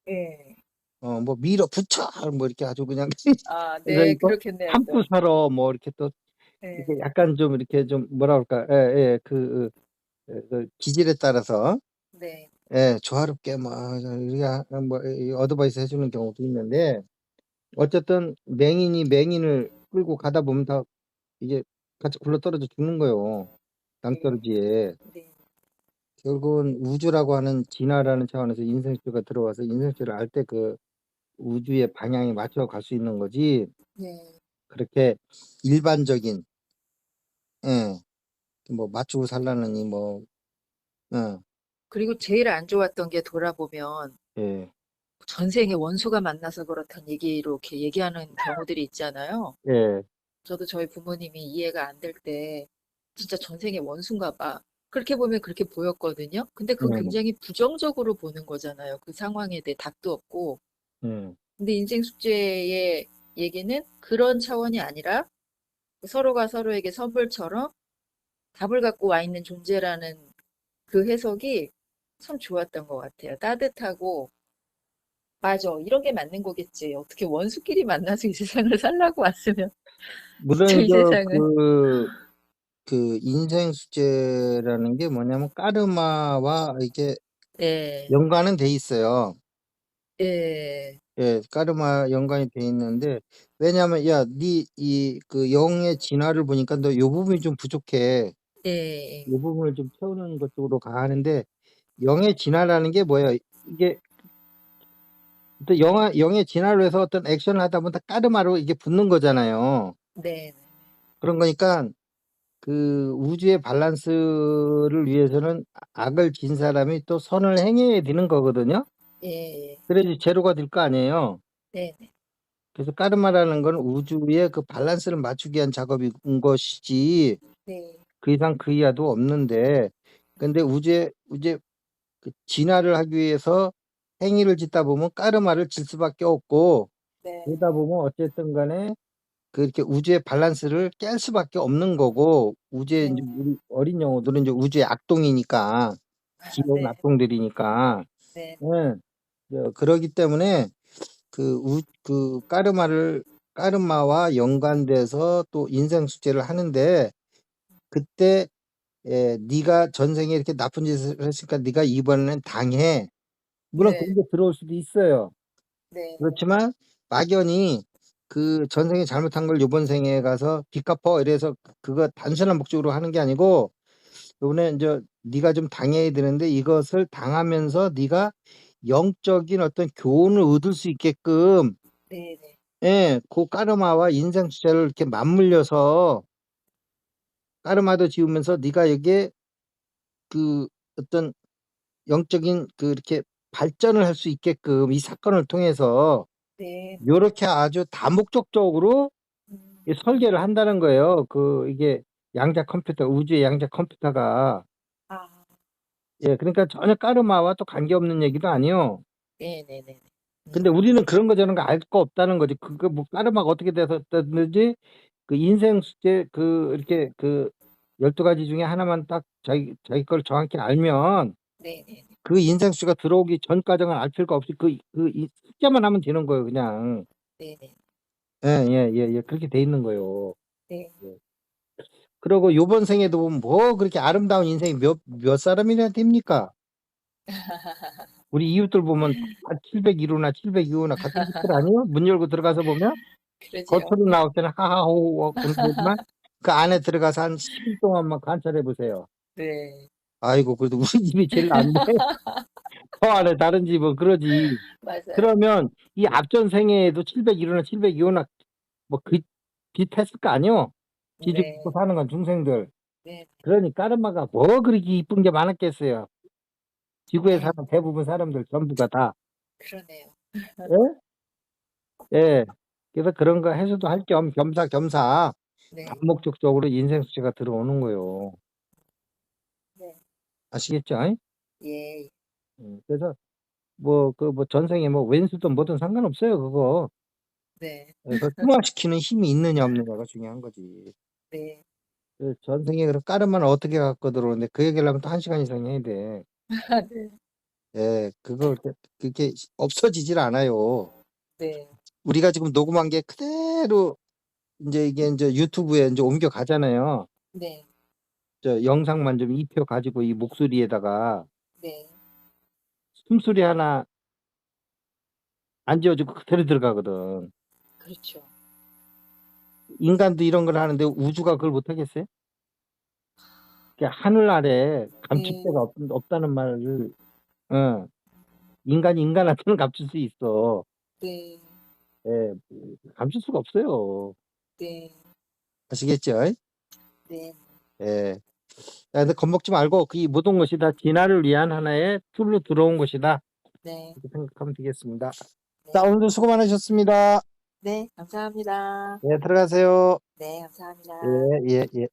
[SPEAKER 2] 예,
[SPEAKER 1] 뭐 밀어붙여 뭐 이렇게 아주 그냥
[SPEAKER 2] 아,
[SPEAKER 1] 그래서
[SPEAKER 2] 네,
[SPEAKER 1] 이거
[SPEAKER 2] 그렇겠네요,
[SPEAKER 1] 참고
[SPEAKER 2] 또.
[SPEAKER 1] 살아 뭐 이렇게 또 이렇게
[SPEAKER 2] 예,
[SPEAKER 1] 약간 좀 이렇게 좀 뭐라 그럴까 기질에 따라서
[SPEAKER 2] 네,
[SPEAKER 1] 조화롭게 뭐 우리가 뭐 이 어드바이스 해 주는 경우도 있는데 어쨌든 맹인이 맹인을 끌고 가다 보면 다 이게 같이 굴러떨어져 죽는 거예요,
[SPEAKER 2] 네,
[SPEAKER 1] 낭떠러지에.
[SPEAKER 2] 네,
[SPEAKER 1] 결국은 우주라고 하는 진화라는 차원에서 인생수가 들어와서 인생수를 알 때 그 우주의 방향에 맞춰 갈 수 있는 거지
[SPEAKER 2] 네.
[SPEAKER 1] 그렇게 일반적인 예 뭐 맞추고 살라느니 뭐 어
[SPEAKER 2] 그리고 제일 안 좋았던 게 돌아보면
[SPEAKER 1] 예.
[SPEAKER 2] 전생에 원수가 만나서 그렇다는 얘기로 이렇게 얘기하는 경우들이 있잖아요.
[SPEAKER 1] 예.
[SPEAKER 2] 저도 저희 부모님이 이해가 안 될 때 진짜 전생에 원수인가 봐. 그렇게 보면 그렇게 보였거든요. 근데 그건
[SPEAKER 1] 네네.
[SPEAKER 2] 굉장히 부정적으로 보는 거잖아요. 그 상황에 대해 답도 없고.
[SPEAKER 1] 예.
[SPEAKER 2] 근데 인생 숙제의 얘기는 그런 차원이 아니라 서로가 서로에게 선물처럼 답을 갖고 와 있는 존재라는 그 해석이 참 좋았던 것 같아요. 따뜻하고 맞아. 이런 게 맞는 거겠지. 어떻게 원수끼리 만나서 이 세상을 살라고 왔으면 진짜
[SPEAKER 1] 물론
[SPEAKER 2] 이 세상은
[SPEAKER 1] 인생 숙제라는 게 뭐냐면 까르마와 이게
[SPEAKER 2] 예,
[SPEAKER 1] 연관은 돼 있어요.
[SPEAKER 2] 예,
[SPEAKER 1] 예. 까르마 연관이 돼 있는데 왜냐하면 "야 네 영의 진화를 보니까 너 요 부분이 좀 부족해.
[SPEAKER 2] 예,
[SPEAKER 1] 요 부분을 좀 채우는 것 쪽으로 가." 하는데 영의 진화라는 게 뭐예요? 이게 또 영의 진화로 해서 어떤 액션을 하다 보면 다 까르마로 이게 붙는 거잖아요.
[SPEAKER 2] 네,
[SPEAKER 1] 그런 거니까 그 우주의 밸런스를 위해서는 악을 진 사람이 또 선을 행해야 되는 거거든요.
[SPEAKER 2] 예,
[SPEAKER 1] 그래야지 제로가 될 거 아니에요.
[SPEAKER 2] 네,
[SPEAKER 1] 그래서 까르마라는 건 우주의 그 밸런스를 맞추기 위한 작업인 것이지
[SPEAKER 2] 네,
[SPEAKER 1] 그 이상 그 이하도 없는데, 근데 우주의 그 진화를 하기 위해서 행위를 짓다 보면 까르마를 질 수밖에 없고,
[SPEAKER 2] 네,
[SPEAKER 1] 그러다 보면 어쨌든 간에 그렇게 우주의 밸런스를 깰 수밖에 없는 거고, 우주의
[SPEAKER 2] 네,
[SPEAKER 1] 이제 우리 어린 영혼들은 이제 우주의 악동이니까, 귀여운
[SPEAKER 2] 네,
[SPEAKER 1] 악동들이니까,
[SPEAKER 2] 네,
[SPEAKER 1] 예. 그러기 때문에 그 까르마와 연관돼서 또 인생 숙제를 하는데, 그때 네가 전생에 이렇게 나쁜 짓을 했으니까 네가 이번에는 당해. 물론
[SPEAKER 2] 네,
[SPEAKER 1] 그런 게 들어올 수도 있어요.
[SPEAKER 2] 네,
[SPEAKER 1] 그렇지만 막연히 그 전생에 잘못한 걸 이번 생에 가서 빚 갚어 이래서 그거 단순한 목적으로 하는 게 아니고, 이번에 이제 네가 좀 당해야 되는데 이것을 당하면서 네가 영적인 어떤 교훈을 얻을 수 있게끔,
[SPEAKER 2] 네, 네,
[SPEAKER 1] 그 까르마와 인생 주제를 이렇게 맞물려서 까르마도 지우면서 네가 여기에 그 어떤 영적인 그 이렇게 발전을 할 수 있게끔 이 사건을 통해서
[SPEAKER 2] 네,
[SPEAKER 1] 이렇게 아주 다목적적으로 이 설계를 한다는 거예요. 이게 양자 컴퓨터, 우주의 양자 컴퓨터가.
[SPEAKER 2] 아,
[SPEAKER 1] 그러니까 전혀 까르마와 또 관계없는 얘기도 아니요.
[SPEAKER 2] 네, 네, 네,
[SPEAKER 1] 근데 우리는 그런 거 저런 거 알 거 없다는 거지. 그거 뭐 까르마가 어떻게 돼서든지 그 인생 숙제 이렇게 12가지 중에 하나만 딱 자기 걸 정확히 알면
[SPEAKER 2] 네, 네,
[SPEAKER 1] 그 인생 수가 들어오기 전 과정을 알 필요가 없이 이 숙제만 하면 되는 거예요, 그냥.
[SPEAKER 2] 네, 네,
[SPEAKER 1] 그렇게 돼 있는 거예요.
[SPEAKER 2] 네,
[SPEAKER 1] 예. 그리고 요번 생에도 보면 뭐 그렇게 아름다운 인생이 몇 사람이나 됩니까? 우리 이웃들 보면 다 701호나 702호나 같은 집들 아니에요? 문 열고 들어가서 보면
[SPEAKER 2] 그러지요.
[SPEAKER 1] 겉으로 나올 때는 하하호호 그러지만 그 안에 들어가서 한 10일 동안만 관찰해 보세요.
[SPEAKER 2] 네,
[SPEAKER 1] 아이고, 그래도 우리 집이 제일 낫네. 저 안에 다른 집은 그러지.
[SPEAKER 2] 맞아요.
[SPEAKER 1] 그러면 이 앞전 생애에도 701호나 702호나 뭐 비슷했을 거 아니요? 지죽
[SPEAKER 2] 네,
[SPEAKER 1] 먹고 사는 건 중생들.
[SPEAKER 2] 네,
[SPEAKER 1] 그러니 까르마가 뭐 그렇게 이쁜 게 많았겠어요. 지구에 사는
[SPEAKER 2] 네,
[SPEAKER 1] 대부분 사람들 전부가 다.
[SPEAKER 2] 그러네요.
[SPEAKER 1] 예? 예. 그래서 그런 거 해서도 할 겸 겸사겸사
[SPEAKER 2] 네,
[SPEAKER 1] 다목적적으로 인생 수제가 들어오는 거요.
[SPEAKER 2] 네,
[SPEAKER 1] 아시겠죠?
[SPEAKER 2] 예,
[SPEAKER 1] 그래서 뭐 전생에 뭐 왼수든 뭐든 상관없어요, 그거.
[SPEAKER 2] 네,
[SPEAKER 1] 그걸 승화시키는 힘이 있느냐 없느냐가 중요한 거지.
[SPEAKER 2] 네,
[SPEAKER 1] 그 전생에 그럼 까르마는 어떻게 갖고 들어오는데 그 얘기를 하면 또 1시간 이상 해야 돼.
[SPEAKER 2] 네,
[SPEAKER 1] 그게 없어지질 않아요.
[SPEAKER 2] 네,
[SPEAKER 1] 우리가 지금 녹음한 게 그대로 이제 이게 이제 유튜브에 이제 옮겨가잖아요.
[SPEAKER 2] 네,
[SPEAKER 1] 저 영상만 좀 입혀 가지고 이 목소리에다가
[SPEAKER 2] 네,
[SPEAKER 1] 숨소리 하나 안 지워지고 그대로 들어가거든.
[SPEAKER 2] 그렇죠.
[SPEAKER 1] 인간도 이런 걸 하는데 우주가 그걸 못 하겠어요? 하늘 아래
[SPEAKER 2] 네,
[SPEAKER 1] 감출 데가 없다는 말을, 어, 인간이 인간한테는 감출 수 있어.
[SPEAKER 2] 네,
[SPEAKER 1] 예, 감출 수가 없어요.
[SPEAKER 2] 네,
[SPEAKER 1] 아시겠죠?
[SPEAKER 2] 네,
[SPEAKER 1] 예. 근데 겁먹지 말고 이 모든 것이 다 진화를 위한 하나의 툴로 들어온 것이다.
[SPEAKER 2] 네,
[SPEAKER 1] 이렇게 생각하면 되겠습니다. 자,
[SPEAKER 2] 네,
[SPEAKER 1] 오늘도 수고 많으셨습니다.
[SPEAKER 2] 네, 감사합니다.
[SPEAKER 1] 예, 들어가세요.
[SPEAKER 2] 네, 감사합니다.
[SPEAKER 1] 예, 예, 예.